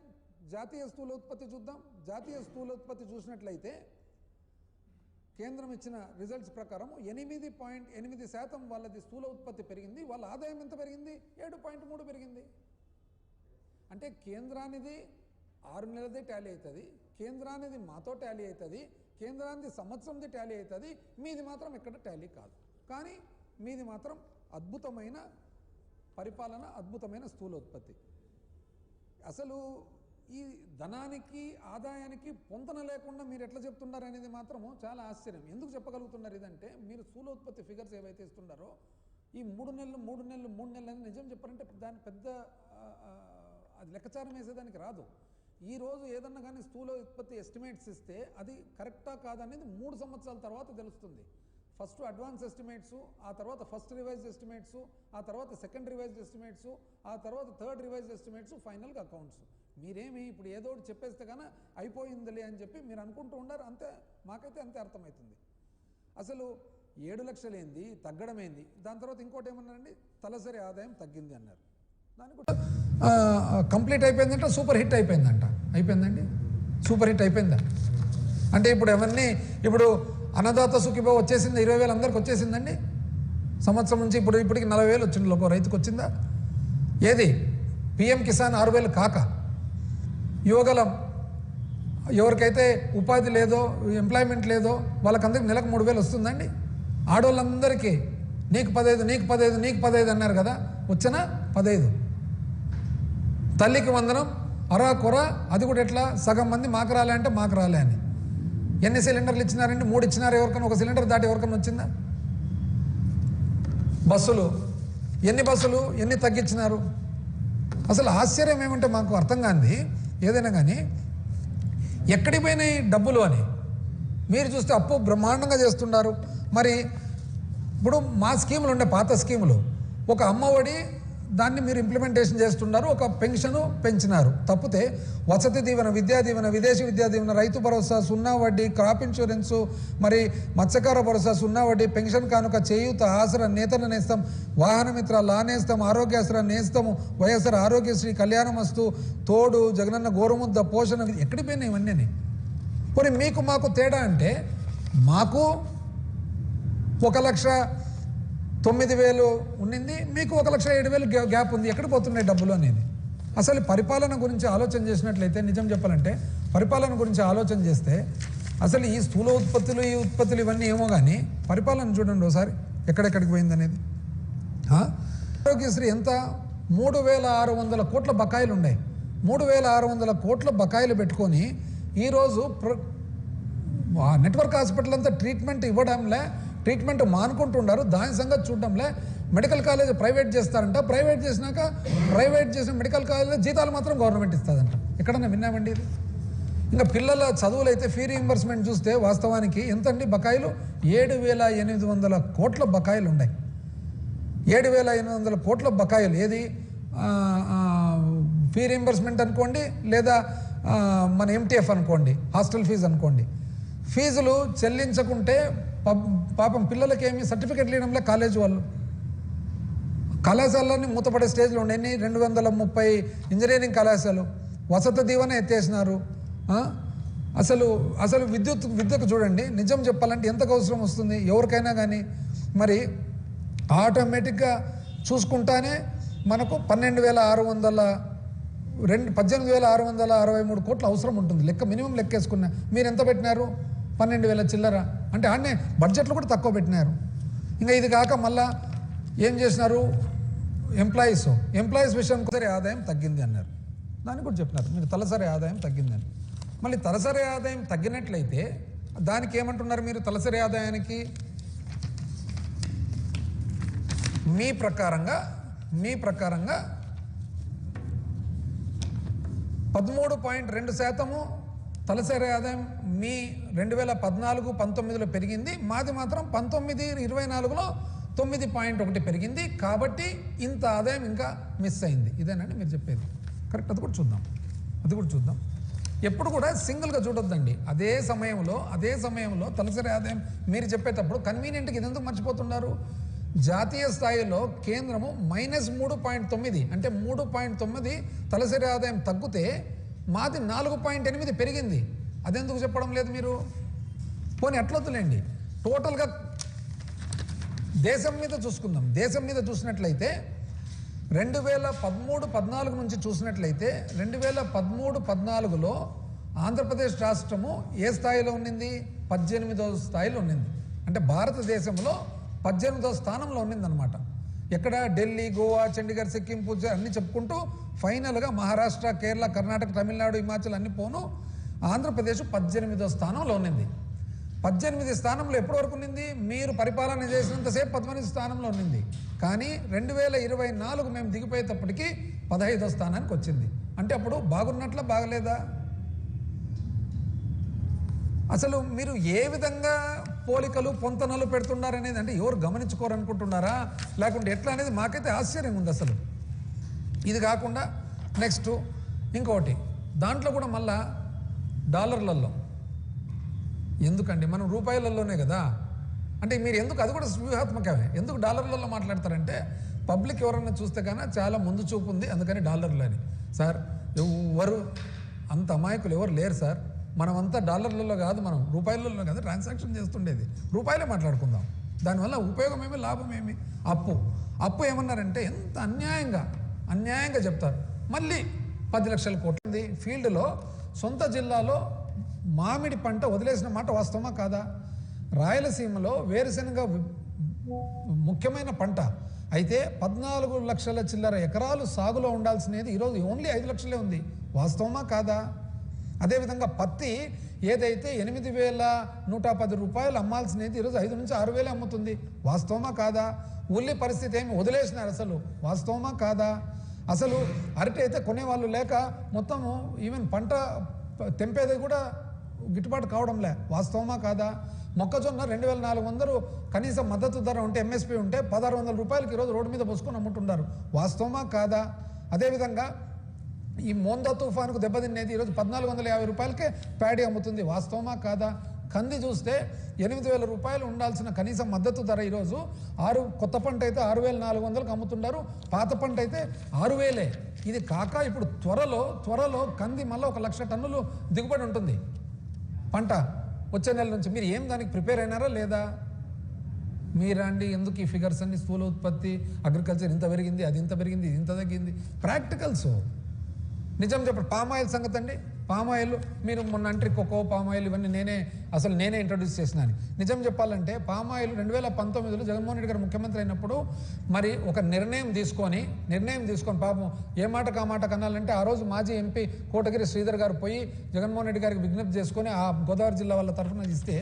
జాతీయ స్థూల ఉత్పత్తి చూద్దాం. జాతీయ స్థూల ఉత్పత్తి చూసినట్లయితే కేంద్రం ఇచ్చిన రిజల్ట్స్ ప్రకారం 8.8% వాళ్ళది స్థూల ఉత్పత్తి పెరిగింది, వాళ్ళ ఆదాయం ఎంత పెరిగింది? 7.3 పెరిగింది. అంటే కేంద్రానిది 6 నెలలదే టాలీ అవుతుంది, కేంద్రానిది మాతో టాలీ అవుతుంది, కేంద్రానిది సంవత్సరంది టాలీ అవుతుంది, మీది మాత్రం ఎక్కడ టాలీ కాదు. కానీ మీది మాత్రం అద్భుతమైన పరిపాలన, అద్భుతమైన స్థూల ఉత్పత్తి. అసలు ఈ ధనానికి ఆదాయానికి పొంతన లేకుండా మీరు ఎట్లా చెప్తున్నారు అనేది మాత్రము చాలా ఆశ్చర్యం. ఎందుకు చెప్పగలుగుతున్నారు ఇదంటే, మీరు స్థూల ఉత్పత్తి ఫిగర్స్ ఏవైతే ఇస్తున్నారో ఈ 3 నెలలు అని నిజం చెప్పారంటే దాని పెద్ద అది లెక్కచారం వేసేదానికి రాదు. ఈరోజు ఏదన్నా కానీ స్థూల ఉత్పత్తి ఎస్టిమేట్స్ ఇస్తే అది కరెక్టా కాదనేది 3 సంవత్సరాల తర్వాత తెలుస్తుంది. ఫస్ట్ అడ్వాన్స్ ఎస్టిమేట్స్, ఆ తర్వాత ఫస్ట్ రివైజ్డ్ ఎస్టిమేట్స్, ఆ తర్వాత సెకండ్ రివైజ్డ్ ఎస్టిమేట్స్, ఆ తర్వాత థర్డ్ రివైజ్డ్ ఎస్టిమేట్స్, ఫైనల్గా అకౌంట్స్. మీరేమి ఇప్పుడు ఏదో ఒకటి చెప్పేస్తే కానీ అయిపోయిందిలే అని చెప్పి మీరు అనుకుంటూ ఉన్నారు. అంతే, మాకైతే అంతే అర్థమవుతుంది. అసలు 7 లక్షలు ఏంది, తగ్గడం ఏంది? దాని తర్వాత ఇంకోటి ఏమన్నారండి, తలసరి ఆదాయం తగ్గింది అన్నారు. దానికి కూడా కంప్లీట్ అయిపోయిందంటే సూపర్ హిట్ అయిపోయిందంట. అయిపోయిందండి, సూపర్ హిట్ అయిపోయిందా? అంటే ఇప్పుడు ఎవరిని ఇప్పుడు అన్నదాత సుఖీభావ వచ్చేసింది, 20,000 అందరికి వచ్చేసిందండి. సంవత్సరం నుంచి ఇప్పటికి 40,000 వచ్చింది ఒక రైతుకు వచ్చిందా? ఏది పిఎం కిసాన్ 6,000 కాక యువగలం ఎవరికైతే ఉపాధి లేదో, ఎంప్లాయ్మెంట్ లేదో వాళ్ళకందరికి నెలకు 3,000 వస్తుందండి. ఆడవాళ్ళందరికీ నీకు 15 అన్నారు కదా, వచ్చినా 15. తల్లికి వందనం అరా కొర, అది కూడా ఎట్లా? సగం మంది మాకు రాలే అంటే మాకు రాలే అని. ఎన్ని సిలిండర్లు ఇచ్చినారండి? 3 ఇచ్చినారు. ఎవరికైనా ఒక సిలిండర్ దాటి ఎవరికైనా వచ్చిందా? బస్సులు ఎన్ని బస్సులు ఎన్ని తగ్గించినారు? అసలు ఆశ్చర్యం ఏమంటే మాకు అర్థం కాంది ఏదైనా కానీ ఎక్కడికి పోయినాయి డబ్బులు అని. మీరు చూస్తే అప్పు బ్రహ్మాండంగా చేస్తున్నారు. మరి ఇప్పుడు మా స్కీములు ఉండే పాత స్కీములు, ఒక అమ్మఒడి దాన్ని మీరు ఇంప్లిమెంటేషన్ చేస్తున్నారు, ఒక పెన్షను పెంచినారు. తప్పితే వసతి దీవెన, విద్యా దీవెన, విదేశీ విద్యా దీవెన, రైతు భరోసా, 0 వడ్డీ, క్రాప్ ఇన్సూరెన్సు, మరి మత్స్యకార భరోసా, 0 వడ్డీ, పెన్షన్ కానుక, చేయూత, ఆసరా, నేతన్న నేస్తం, వాహనమిత్ర, లా నేస్తం, ఆరోగ్యాసరా నేస్తము, వైఎస్ఆర్ ఆరోగ్యశ్రీ, కళ్యాణమస్తు, తోడు, జగనన్న గోరుముద్ద, పోషణ, ఎక్కడికి పోయినాయి ఇవన్నీ? మరి మీకు మాకు తేడా అంటే మాకు 9,000 ఉండింది, మీకు 1,07,000 గ్యాప్ ఉంది. ఎక్కడ పోతున్నాయి డబ్బులు అనేది? అసలు పరిపాలన గురించి ఆలోచన చేసినట్లయితే, నిజం చెప్పాలంటే పరిపాలన గురించి ఆలోచన చేస్తే అసలు ఈ స్థూల ఉత్పత్తులు, ఈ ఉత్పత్తులు ఇవన్నీ ఏమో కానీ పరిపాలన చూడండి ఒకసారి ఎక్కడెక్కడికి పోయింది అనేది. ఆరోగ్యశ్రీ ఎంత? 3,600 కోట్ల బకాయిలు ఉన్నాయి. 3,600 కోట్ల బకాయిలు పెట్టుకొని ఈరోజు నెట్వర్క్ హాస్పిటల్ అంతా ట్రీట్మెంట్ ఇవ్వడంలే, ట్రీట్మెంట్ మానుకుంటున్నారు. దాని సంగతి చూడడంలే. మెడికల్ కాలేజ్ ప్రైవేట్ చేస్తారంట, ప్రైవేట్ చేసినాక ప్రైవేట్ చేసిన మెడికల్ కాలేజ్ జీతాలు మాత్రం గవర్నమెంట్ ఇస్తుందంట. ఎక్కడన్నా విన్నామండి ఇది? ఇంకా పిల్లల చదువులు అయితే ఫీ రీయింబర్స్మెంట్ చూస్తే వాస్తవానికి ఎంతండి బకాయిలు? 7,800 కోట్ల బకాయిలు ఉన్నాయి. 7,800 కోట్ల బకాయిలు. ఏది ఫీ రీయింబర్స్మెంట్ అనుకోండి, లేదా మన ఎంటీఎఫ్ అనుకోండి, హాస్టల్ ఫీజు అనుకోండి. ఫీజులు చెల్లించకుంటే పాపం పిల్లలకేమి సర్టిఫికెట్లు ఇవ్వడంలో కాలేజ్ వాళ్ళు, కళాశాలన్నీ మూతపడే స్టేజ్లో ఉన్నాయి. 230 ఇంజనీరింగ్ కళాశాలలు, వసతి దీవెన ఎత్తేసినారు. అసలు విద్యకు చూడండి, నిజం చెప్పాలంటే ఎంతకు అవసరం వస్తుంది ఎవరికైనా కానీ. మరి ఆటోమేటిక్గా చూసుకుంటానే మనకు 18,663 కోట్లు అవసరం ఉంటుంది. మినిమం లెక్కేసుకున్నా. మీరు ఎంత పెట్టినారు? 12,000 చిల్లర. అంటే ఆడనే బడ్జెట్లు కూడా తక్కువ పెట్టినారు. ఇంకా ఇది కాక మళ్ళా ఏం చేసినారు? ఎంప్లాయీస్ విషయం తలసరి ఆదాయం తగ్గింది అన్నారు. దాన్ని కూడా చెప్పినారు మీరు, తలసరి ఆదాయం తగ్గిందని. మళ్ళీ తలసరి ఆదాయం తగ్గినట్లయితే దానికి ఏమంటున్నారు మీరు? తలసరి ఆదాయానికి మీ ప్రకారంగా 13.2% తలసరి ఆదాయం మీ 2014-19లో పెరిగింది. మాది మాత్రం 19-24లో 9.1 పెరిగింది. కాబట్టి ఇంత ఆదాయం ఇంకా మిస్ అయింది. ఇదేనండి మీరు చెప్పేది? కరెక్ట్. అది కూడా చూద్దాం. ఎప్పుడు కూడా సింగిల్గా చూడొద్దండి. అదే సమయంలో తలసరి ఆదాయం మీరు చెప్పేటప్పుడు కన్వీనియంట్గా ఇదెందుకు మర్చిపోతున్నారు? జాతీయ స్థాయిలో కేంద్రము -3.9 అంటే 3.9 తలసరి ఆదాయం తగ్గితే మాది 4.8 పెరిగింది. అదెందుకు చెప్పడం లేదు మీరు? పోనీ ఎట్లొద్దులేండి, టోటల్గా దేశం మీద చూసుకుందాం. దేశం మీద చూసినట్లయితే 2013-14 నుంచి చూసినట్లయితే 2013-14లో ఆంధ్రప్రదేశ్ రాష్ట్రము ఏ స్థాయిలో ఉన్నింది? 18వ స్థాయిలో ఉన్నింది. అంటే భారతదేశంలో 18వ స్థానంలో ఉన్నిందనమాట. ఎక్కడ? ఢిల్లీ, గోవా, చండీగఢ్, సిక్కిం, పూజ అన్నీ చెప్పుకుంటూ ఫైనల్గా మహారాష్ట్ర, కేరళ, కర్ణాటక, తమిళనాడు, హిమాచల్ అన్ని పోను ఆంధ్రప్రదేశ్ 18వ స్థానంలో ఉన్నింది. 18 స్థానంలో ఎప్పటి వరకు ఉన్నింది? మీరు పరిపాలన చేసినంతసేపు 18 స్థానంలో ఉన్నింది. కానీ 2024 మేము దిగిపోయేటప్పటికి 15వ స్థానానికి వచ్చింది. అంటే అప్పుడు బాగున్నట్ల బాగలేదా? అసలు మీరు ఏ విధంగా పోలికలు పొంతనలు పెడుతున్నారనేది అంటే ఎవరు గమనించుకోరనుకుంటున్నారా, లేకుంటే ఎట్లా అనేది మాకైతే ఆశ్చర్యంగా ఉంది అసలు. ఇది కాకుండా నెక్స్ట్ ఇంకోటి, దాంట్లో కూడా మళ్ళా డాలర్లలో ఎందుకండి? మనం రూపాయలలోనే కదా. అంటే మీరు ఎందుకు, అది కూడా వ్యూహాత్మకమే, ఎందుకు డాలర్లలో మాట్లాడతారంటే పబ్లిక్ ఎవరన్నా చూస్తే కానీ చాలా ముందు చూపు ఉంది, అందుకని డాలర్లు అని. సార్ ఎవరు అంత అమాయకులు ఎవరు లేరు సార్. మనమంతా డాలర్లలో కాదు, మనం రూపాయలలో కాదు ట్రాన్సాక్షన్ చేస్తుండేది. రూపాయలే మాట్లాడుకుందాం. దానివల్ల ఉపయోగం ఏమి, లాభం ఏమి? అప్పు ఏమన్నారంటే ఎంత అన్యాయంగా చెప్తారు. మళ్ళీ 10 లక్షల కోట్ల ఫీల్డ్లో సొంత జిల్లాలో మామిడి పంట వదిలేసిన మాట వాస్తవమా కాదా? రాయలసీమలో వేరుశెనగ ముఖ్యమైన పంట అయితే 14 లక్షల చిల్లర ఎకరాలు సాగులో ఉండాల్సినది ఈరోజు ఓన్లీ 5 లక్షలే ఉంది. వాస్తవమా కాదా? అదేవిధంగా పత్తి ఏదైతే 8,110 రూపాయలు అమ్మాల్సినది ఈరోజు 5 నుంచి 6,000 అమ్ముతుంది. వాస్తవమా కాదా? ఉల్లి పరిస్థితి ఏమి వదిలేసినారు అసలు? వాస్తవమా కాదా? అసలు అరటి అయితే కొనేవాళ్ళు లేక మొత్తము ఈవెన్ పంట తెంపేది కూడా గిట్టుబాటు కావడంలే. వాస్తవమా కాదా? మొక్కజొన్న 2,400 కనీస మద్దతు ధర ఉంటే, ఎంఎస్పీ ఉంటే 1,600 రూపాయలకి ఈరోజు రోడ్డు మీద పోసుకొని అమ్ముతుంటారు. వాస్తవమా కాదా? అదేవిధంగా ఈ మోందా తుఫానుకు దెబ్బతినేది ఈరోజు 1,450 రూపాయలకే ప్యాడీ అమ్ముతుంది. వాస్తవమా కాదా? కంది చూస్తే 8,000 రూపాయలు ఉండాల్సిన కనీస మద్దతు ధర ఈరోజు కొత్త పంట అయితే 6,400కి అమ్ముతున్నారు, పాత పంట అయితే 6,000. ఇది కాక ఇప్పుడు త్వరలో కంది మళ్ళీ 1,00,000 టన్నులు దిగుబడి ఉంటుంది పంట వచ్చే నెల నుంచి. మీరు ఏం దానికి ప్రిపేర్ అయినారా లేదా? మీరండి ఎందుకు ఈ ఫిగర్స్ అన్ని స్థూల ఉత్పత్తి అగ్రికల్చర్ ఇంత పెరిగింది, అది ఇంత పెరిగింది, ఇది ఇంత తగ్గింది, ప్రాక్టికల్స్. నిజం చెప్పండి. పామాయిల్ సంగతి అండి, పామాయిల్ మీరు మొన్న అంటే కోకో పామాయిల్ ఇవన్నీ నేనే ఇంట్రడ్యూస్ చేసినాను. నిజం చెప్పాలంటే పామాయిల్ 2019లో జగన్మోహన్ రెడ్డి గారు ముఖ్యమంత్రి అయినప్పుడు మరి ఒక నిర్ణయం తీసుకొని పాపం ఏ మాట కామాట కనాలంటే ఆ రోజు మాజీ ఎంపీ కోటగిరి శ్రీధర్ గారు పోయి జగన్మోహన్ రెడ్డి గారికి విజ్ఞప్తి చేసుకొని ఆ గోదావరి జిల్లా వాళ్ళ తరఫున ఇస్తే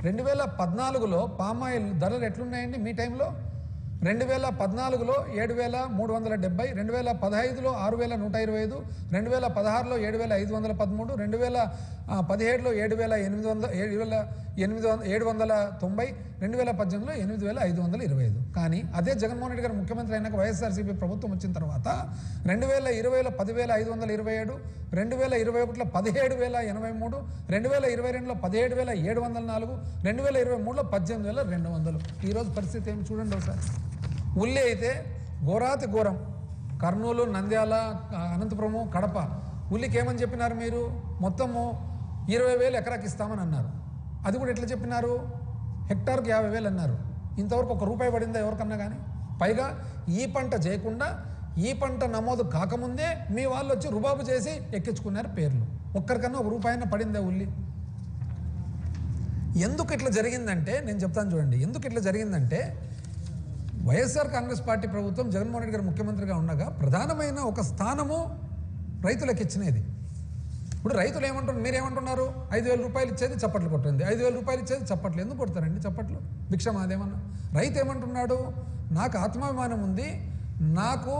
2014లో పామాయిల్ ధరలు ఎట్లున్నాయండి మీ టైంలో? 2014లో 7,370, 2015లో 6,125, 2016లో 7,513, 2017లో 7,790, 2018లో 8,525. కానీ అదే జగన్మోహన్ రెడ్డి గారు ముఖ్యమంత్రి అయినాక వైఎస్ఆర్సీపీ ప్రభుత్వం వచ్చిన తర్వాత 2020లో 10,527, 2021లో 17,083, 2022లో 17,704, 2023లో 18,200. ఈరోజు పరిస్థితి ఏమి చూడండి ఒకసారి. ఉల్లి అయితే ఘోరాతి ఘోరం. కర్నూలు, నంద్యాల, అనంతపురము, కడప ఉల్లికి ఏమని చెప్పినారు మీరు? మొత్తము 20,000 ఎకరాకి ఇస్తామని అన్నారు. అది కూడా ఎట్లా చెప్పినారు? హెక్టార్కి 50,000 అన్నారు. ఇంతవరకు ₹1 పడిందా ఎవరికన్నా కానీ? పైగా ఈ పంట చేయకుండా, ఈ పంట నమోదు కాకముందే మీ వాళ్ళు వచ్చి రుబాబు చేసి ఎక్కించుకున్నారు పేర్లు. ఒక్కరికన్నా ₹1 పడిందా ఉల్లి? ఎందుకు ఇట్లా జరిగిందంటే నేను చెప్తాను చూడండి. ఎందుకు ఇట్లా జరిగిందంటే వైఎస్ఆర్ కాంగ్రెస్ పార్టీ ప్రభుత్వం జగన్మోహన్ రెడ్డి గారు ముఖ్యమంత్రిగా ఉండగా ప్రధానమైన ఒక స్థానము రైతులకు ఇచ్చినది. ఇప్పుడు రైతులు ఏమంటున్నారు, మీరేమంటున్నారు? ₹5,000 ఇచ్చేది చప్పట్లు కొట్టింది, ₹5,000 ఇచ్చేది చప్పట్లు. ఎందుకు కొడతారండి చప్పట్లు? భిక్షం అదేమన్నా? రైతు ఏమంటున్నాడు? నాకు ఆత్మాభిమానం ఉంది, నాకు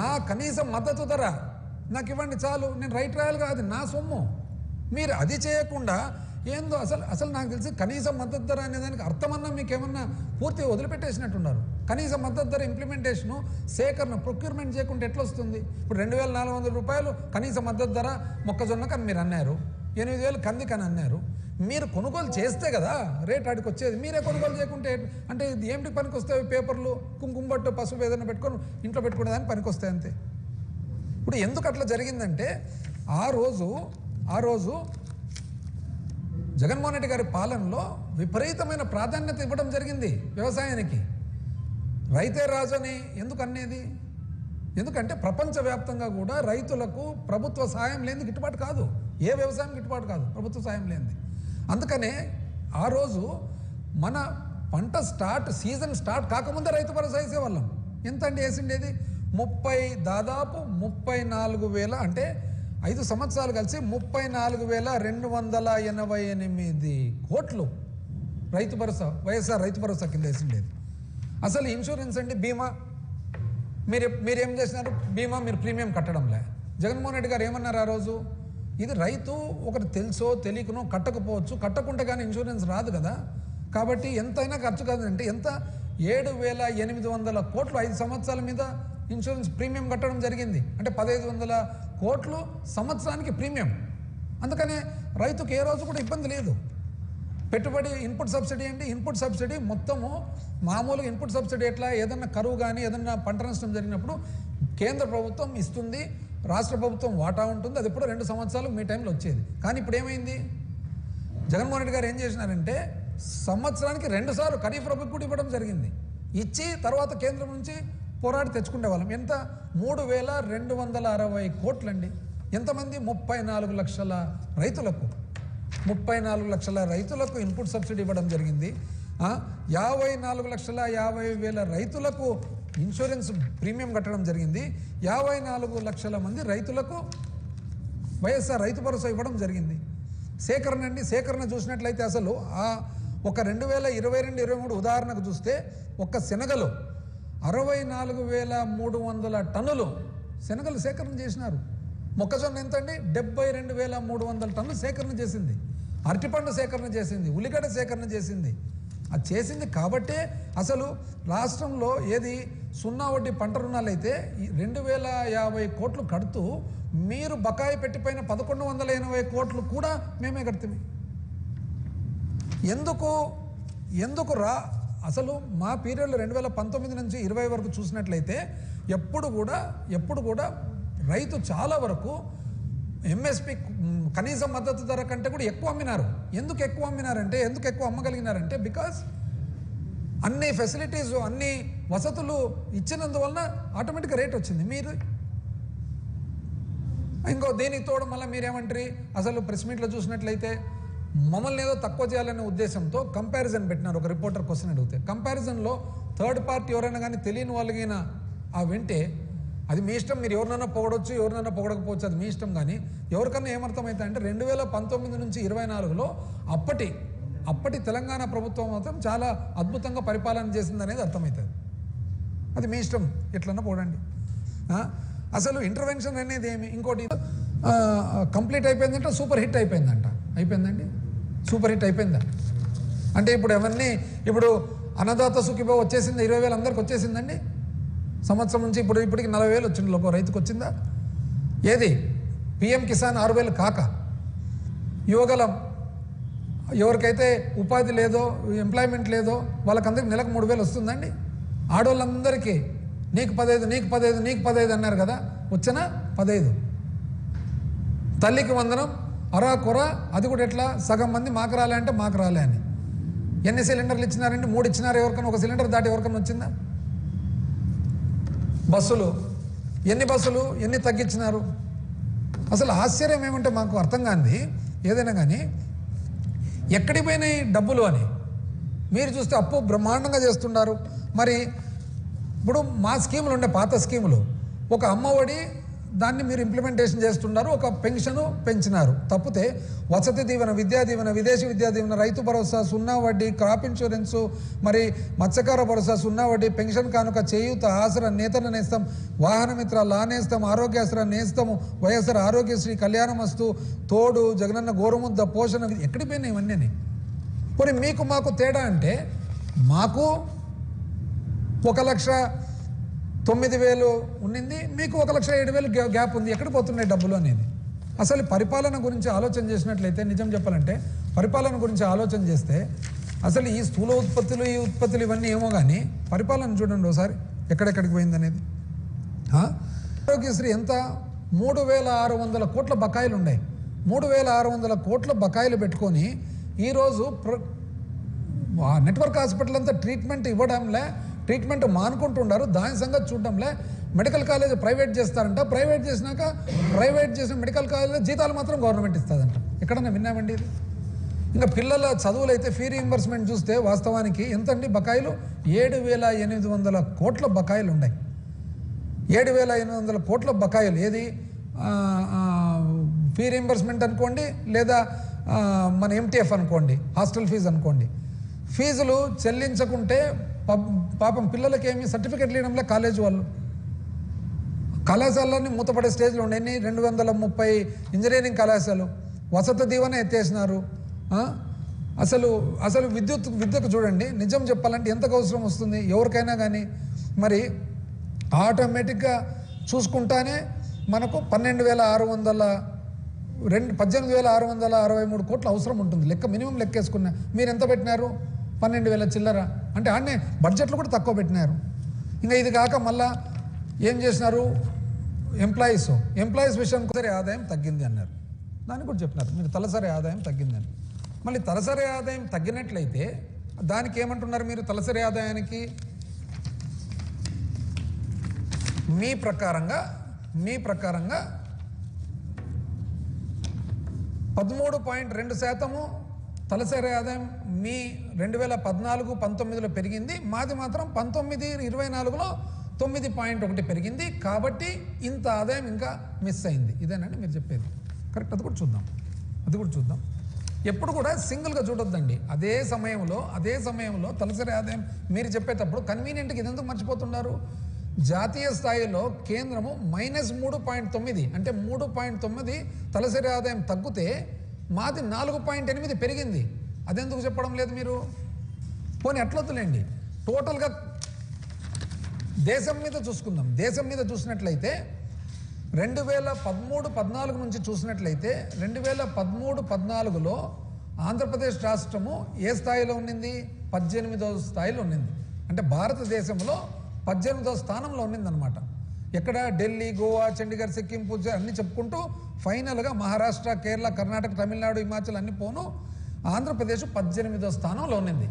నా కనీస మద్దతు ధర నాకు ఇవ్వండి చాలు, నేను రైట్ రాయాలి కాదు, నా సొమ్ము. మీరు అది చేయకుండా ఏందో అసలు నాకు తెలిసి కనీస మద్దతు ధర అనే దానికి అర్థమన్నా మీకేమన్నా పూర్తిగా వదిలిపెట్టేసినట్టున్నారు. కనీస మద్దతు ధర ఇంప్లిమెంటేషను, సేకరణ, ప్రొక్యూర్మెంట్ చేయకుంటే ఎట్లా వస్తుంది? ఇప్పుడు ₹2,400 కనీస మద్దతు ధర మొక్కజొన్నకు అని మీరు అన్నారు, 8,000 కందికి అని అన్నారు. మీరు కొనుగోలు చేస్తే కదా రేట్ ఆడికి వచ్చేది. మీరే కొనుగోలు చేయకుంటే అంటే ఇది ఏమిటి పనికి వస్తాయి? పేపర్లు, కుంకుమ బట్టు, పసుపు ఏదైనా పెట్టుకొని ఇంట్లో పెట్టుకునే దానికి పనికి వస్తాయి అంతే. ఇప్పుడు ఎందుకు అట్లా జరిగిందంటే ఆ రోజు జగన్మోహన్ రెడ్డి గారి పాలనలో విపరీతమైన ప్రాధాన్యత ఇవ్వడం జరిగింది వ్యవసాయానికి. రైతే రాజు అని ఎందుకు అనేది? ఎందుకంటే ప్రపంచవ్యాప్తంగా కూడా రైతులకు ప్రభుత్వ సాయం లేనిది గిట్టుబాటు కాదు. ఏ వ్యవసాయం గిట్టుబాటు కాదు ప్రభుత్వ సాయం లేనిది. అందుకనే ఆ రోజు మన పంట సీజన్ స్టార్ట్ కాకముందే రైతు భరోసా వేసేవాళ్ళం. ఎంత అండి వేసిండేది? దాదాపు 34,000 అంటే 5 సంవత్సరాలు కలిసి 34,288 కోట్లు రైతు భరోసా, వైఎస్ఆర్ రైతు భరోసా కింద వేసిండేది. అసలు ఇన్సూరెన్స్ అండి, బీమా మీరేం చేసినారు? బీమా మీరు ప్రీమియం కట్టడంలే. జగన్మోహన్ రెడ్డి గారు ఏమన్నారు ఆ రోజు? ఇది రైతు ఒకటి తెలుసో తెలియకనో కట్టకపోవచ్చు, కట్టకుంటే కానీ ఇన్సూరెన్స్ రాదు కదా, కాబట్టి ఎంతైనా ఖర్చు కాదంటే ఎంత 7,800 కోట్లు 5 సంవత్సరాల మీద ఇన్సూరెన్స్ ప్రీమియం కట్టడం జరిగింది. అంటే 1,500 కోట్లు సంవత్సరానికి ప్రీమియం. అందుకనే రైతుకు ఏ రోజు కూడా ఇబ్బంది లేదు. పెట్టుబడి ఇన్పుట్ సబ్సిడీ అండి, ఇన్పుట్ సబ్సిడీ మొత్తము మామూలుగా ఇన్పుట్ సబ్సిడీ ఎట్లా ఏదన్నా కరువు కానీ ఏదన్నా పంట నష్టం జరిగినప్పుడు కేంద్ర ప్రభుత్వం ఇస్తుంది, రాష్ట్ర ప్రభుత్వం వాటా ఉంటుంది. అది ఎప్పుడో 2 సంవత్సరాలు మీ టైంలో వచ్చేది. కానీ ఇప్పుడు ఏమైంది? జగన్మోహన్ రెడ్డి గారు ఏం చేసినారంటే సంవత్సరానికి 2 సార్లు ఖరీఫ్ రబీకి కూడా ఇవ్వడం జరిగింది. ఇచ్చి తర్వాత కేంద్రం నుంచి పోరాడి తెచ్చుకునే వాళ్ళం. ఎంత? 3,260 కోట్లండి. ఎంతమంది? 34 లక్షల రైతులకు 34 లక్షల రైతులకు ఇన్పుట్ సబ్సిడీ ఇవ్వడం జరిగింది. 54,50,000 రైతులకు ఇన్సూరెన్స్ ప్రీమియం కట్టడం జరిగింది. 54 లక్షల మంది రైతులకు వైఎస్ఆర్ రైతు భరోసా ఇవ్వడం జరిగింది. సేకరణ అండి, సేకరణ చూసినట్లయితే అసలు ఒక 2022-23 ఉదాహరణకు చూస్తే ఒక్క శనగలు 64,300 టన్నులు శనగలు సేకరణ చేసినారు. మొక్కజొన్న ఎంతండి? 72,300 టన్నులు సేకరణ చేసింది. అరటిపండు సేకరణ చేసింది, ఉల్లిగడ్డ సేకరణ చేసింది. అది చేసింది కాబట్టే అసలు రాష్ట్రంలో ఏది 0 వడ్డీ పంట రుణాలు అయితే 2,050 కోట్లు కడుతూ మీరు బకాయి పెట్టిపోయిన 1,180 కోట్లు కూడా మేమే కడుతుంది. ఎందుకు అసలు మా పీరియడ్లో 2019 నుంచి 20 వరకు చూసినట్లయితే ఎప్పుడు కూడా రైతు చాలా వరకు ఎంఎస్పి కనీస మద్దతు ధర కంటే కూడా ఎక్కువ అమ్మినారు. ఎందుకు ఎక్కువ అమ్మినారంటే, ఎందుకు ఎక్కువ అమ్మగలిగినారంటే బికాస్ అన్ని ఫెసిలిటీస్, అన్ని వసతులు ఇచ్చినందువలన ఆటోమేటిక్గా రేట్ వచ్చింది. మీరు ఇంకో దీనికి తోడు మళ్ళీ మీరేమంటారు, అసలు ప్రెస్ మీట్లో చూసినట్లయితే మమ్మల్ని ఏదో తక్కువ చేయాలనే ఉద్దేశంతో కంపారిజన్ పెట్టినారు. ఒక రిపోర్టర్ క్వశ్చన్ అడిగితే కంపారిజన్లో థర్డ్ పార్టీ ఎవరైనా కానీ తెలియని వాళ్ళగిన ఆ వింటే అది మీ ఇష్టం, మీరు ఎవరినైనా పొగడొచ్చు, ఎవరినైనా పొగడకపోవచ్చు, అది మీ ఇష్టం. కానీ ఎవరికన్నా ఏమర్థమైతే అంటే 2019 నుంచి 24లో అప్పటి తెలంగాణ ప్రభుత్వం మాత్రం చాలా అద్భుతంగా పరిపాలన చేసింది అనేది అర్థమవుతుంది. అది మీ ఇష్టం, ఎట్లన్నా పోడండి. అసలు ఇంటర్వెన్షన్ అనేది ఏమి, ఇంకోటి కంప్లీట్ అయిపోయిందంటే సూపర్ హిట్ అయిపోయిందంట. అయిపోయిందండి, సూపర్ హిట్ అయిపోయిందా అంటే ఇప్పుడు ఎవరిని, ఇప్పుడు అన్నదాత సుఖీభావ వచ్చేసింది, 20,000 అందరికి వచ్చేసిందండి. సంవత్సరం నుంచి ఇప్పటికి 40,000 వచ్చింది, ఒక రైతుకు వచ్చిందా? ఏది పిఎం కిసాన్ 6,000 కాక యువగలం ఎవరికైతే ఉపాధి లేదో, ఎంప్లాయ్మెంట్ లేదో వాళ్ళకందరికి నెలకు 3,000 వస్తుందండి. ఆడవాళ్ళందరికీ నీకు 15 అన్నారు కదా, వచ్చినా 15. తల్లికి వందనం అరా కొర, అది కూడా ఎట్లా, సగం మంది మాకు రాలే అంటే మాకు రాలే అని. ఎన్ని సిలిండర్లు ఇచ్చినారంటే 3 ఇచ్చినారు. ఎవరికైనా ఒక సిలిండర్ దాటి ఎవరికైనా వచ్చిందా? బస్సులు ఎన్ని తగ్గించినారు? అసలు ఆశ్చర్యం ఏమంటే మాకు అర్థం కాంది, ఏదైనా కానీ ఎక్కడికి పోయినాయి డబ్బులు అని మీరు చూస్తే అప్పు బ్రహ్మాండంగా చేస్తున్నారు. మరి ఇప్పుడు మా స్కీములు ఉండే పాత స్కీములు, ఒక అమ్మఒడి దాన్ని మీరు ఇంప్లిమెంటేషన్ చేస్తున్నారు, ఒక పెన్షను పెంచినారు తప్పితే వసతి దీవెన, విద్యా దీవెన, విదేశీ విద్యా దీవెన, రైతు భరోసా, సున్నా వడ్డీ, క్రాప్ ఇన్సూరెన్సు, మరి మత్స్యకార భరోసా, సున్నా వడ్డీ, పెన్షన్ కానుక, చేయూత, ఆసరా, నేతల నేస్తం, వాహన మిత్ర, లా నేస్తం, ఆరోగ్యాశ్ర నేస్తము, వైఎస్ఆర్ ఆరోగ్యశ్రీ, కళ్యాణమస్తు, తోడు, జగనన్న గోరుముద్ద, పోషణ, ఎక్కడికి పోయినాయి ఇవన్నీ? పోనీ మీకు మాకు తేడా అంటే మాకు 1,09,000 ఉండింది, మీకు 1,07,000 గ్యాప్ ఉంది. ఎక్కడ పోతున్నాయి డబ్బులు అనేది? అసలు పరిపాలన గురించి ఆలోచన చేసినట్లయితే, నిజం చెప్పాలంటే పరిపాలన గురించి ఆలోచన చేస్తే అసలు ఈ స్థూల ఉత్పత్తులు, ఈ ఉత్పత్తులు ఇవన్నీ ఏమో కానీ పరిపాలన చూడండి ఒకసారి ఎక్కడెక్కడికి పోయింది అనేది. ఆరోగ్యశ్రీ ఎంత, 3,600 కోట్ల బకాయిలు ఉన్నాయి. 3,600 కోట్ల బకాయిలు పెట్టుకొని ఈరోజు నెట్వర్క్ హాస్పిటల్ అంతా ట్రీట్మెంట్ ఇవ్వడంలే, ట్రీట్మెంట్ మానుకుంటున్నారు, దాని సంగతి చూడడంలే. మెడికల్ కాలేజ్ ప్రైవేట్ చేస్తారంట, ప్రైవేట్ చేసిన మెడికల్ కాలేజ్ జీతాలు మాత్రం గవర్నమెంట్ ఇస్తుందంట. ఎక్కడన్నా విన్నామండి ఇది? ఇంకా పిల్లల చదువులు అయితే ఫీ రీయింబర్స్మెంట్ చూస్తే వాస్తవానికి ఎంతండి బకాయిలు? 7,800 కోట్ల బకాయిలు ఉన్నాయి. 7,800 కోట్ల బకాయిలు. ఏది ఫీ రీయింబర్స్మెంట్ అనుకోండి, లేదా మన ఎంటీఎఫ్ అనుకోండి, హాస్టల్ ఫీజు అనుకోండి. ఫీజులు చెల్లించకుంటే పాపం పిల్లలకేమి సర్టిఫికెట్లు ఇవ్వడంలే కాలేజ్ వాళ్ళు. కళాశాలన్నీ మూతపడే స్టేజ్లో ఉన్నాయి. 230 ఇంజనీరింగ్ కళాశాలలు, వసతి దీవెన ఎత్తేసినారు. అసలు విద్యకు చూడండి, నిజం చెప్పాలంటే ఎంత అవసరం వస్తుంది ఎవరికైనా కానీ. మరి ఆటోమేటిక్గా చూసుకుంటానే మనకు 18,663 కోట్లు అవసరం ఉంటుంది. మినిమం లెక్కేసుకున్నా. మీరు ఎంత పెట్టినారు? 12,000 చిల్లర. అంటే ఆడనే బడ్జెట్లు కూడా తక్కువ పెట్టినారు. ఇంకా ఇది కాక మళ్ళా ఏం చేసినారు? ఎంప్లాయీస్ విషయం సరే ఆదాయం తగ్గింది అన్నారు. దాన్ని కూడా చెప్పినారు మీరు, తలసరి ఆదాయం తగ్గిందని. మళ్ళీ తలసరి ఆదాయం తగ్గినట్లయితే దానికి ఏమంటున్నారు మీరు? తలసరి ఆదాయానికి మీ ప్రకారంగా 13.2% తలసరి ఆదాయం మీ 2014-19లో పెరిగింది. మాది మాత్రం 19-24లో 9.1 పెరిగింది. కాబట్టి ఇంత ఆదాయం ఇంకా మిస్ అయింది. ఇదేనండి మీరు చెప్పేది? కరెక్ట్. అది కూడా చూద్దాం. ఎప్పుడు కూడా సింగిల్గా చూడొద్దండి. అదే సమయంలో తలసరి ఆదాయం మీరు చెప్పేటప్పుడు కన్వీనియంట్గా ఇదెందుకు మర్చిపోతున్నారు? జాతీయ స్థాయిలో కేంద్రము -3.9 అంటే 3.9 తలసరి ఆదాయం తగ్గితే మాది 4.8 పెరిగింది. అదెందుకు చెప్పడం లేదు మీరు? పోనీ ఎట్లొద్దులేండి, టోటల్గా దేశం మీద చూసుకుందాం. దేశం మీద చూసినట్లయితే 2013-14 నుంచి చూసినట్లయితే 2013-14లో ఆంధ్రప్రదేశ్ రాష్ట్రము ఏ స్థాయిలో ఉండింది? 18వ స్థాయిలో ఉండింది. అంటే భారతదేశంలో 18వ స్థానంలో ఉన్నిందనమాట. ఎక్కడ? ఢిల్లీ, గోవా, చండీగఢ్, సిక్కిం, పూజ అన్ని చెప్పుకుంటూ ఫైనల్గా మహారాష్ట్ర, కేరళ, కర్ణాటక, తమిళనాడు, హిమాచల్ అన్ని పోను ఆంధ్రప్రదేశ్ 18వ స్థానంలో ఉన్నింది.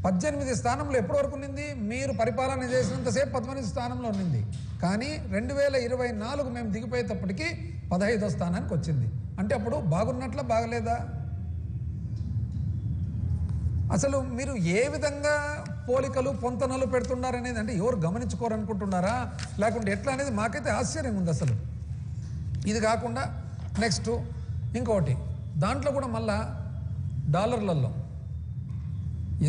18 స్థానంలో ఎప్పటి వరకు ఉన్నింది? మీరు పరిపాలన చేసినంతసేపు 18 స్థానంలో ఉన్నింది. కానీ 2024 మేము దిగిపోయేటప్పటికి 15వ స్థానానికి వచ్చింది. అంటే అప్పుడు బాగున్నట్లా బాగలేదా? అసలు మీరు ఏ విధంగా పోలికలు పొంతనలు పెడుతున్నారనేది అంటే ఎవరు గమనించుకోరనుకుంటున్నారా లేకుంటే ఎట్లా అనేది మాకైతే ఆశ్చర్యం ఉంది అసలు. ఇది కాకుండా నెక్స్ట్ ఇంకోటి, దాంట్లో కూడా మళ్ళా డాలర్లలో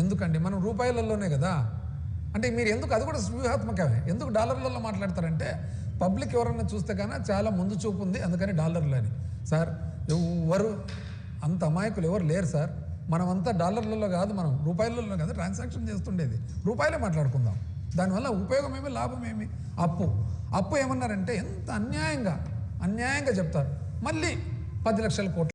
ఎందుకండి, మనం రూపాయలలోనే కదా. అంటే మీరు ఎందుకు, అది కూడా వ్యూహాత్మకమే, ఎందుకు డాలర్లలో మాట్లాడతారంటే పబ్లిక్ ఎవరన్నా చూస్తే కానీ చాలా ముందు చూపు ఉంది అందుకని డాలర్లు అని. సార్ ఎవరు అంత అమాయకులు ఎవరు లేరు సార్. మనమంతా డాలర్లలో కాదు, మనం రూపాయలలో కదా ట్రాన్సాక్షన్ చేస్తుండేది, రూపాయలే మాట్లాడుకుందాం. దానివల్ల ఉపయోగం ఏమి లాభం ఏమి? అప్పు ఏమన్నారంటే ఎంత అన్యాయంగా చెప్తారు. మళ్ళీ 10 లక్షల కోట్లు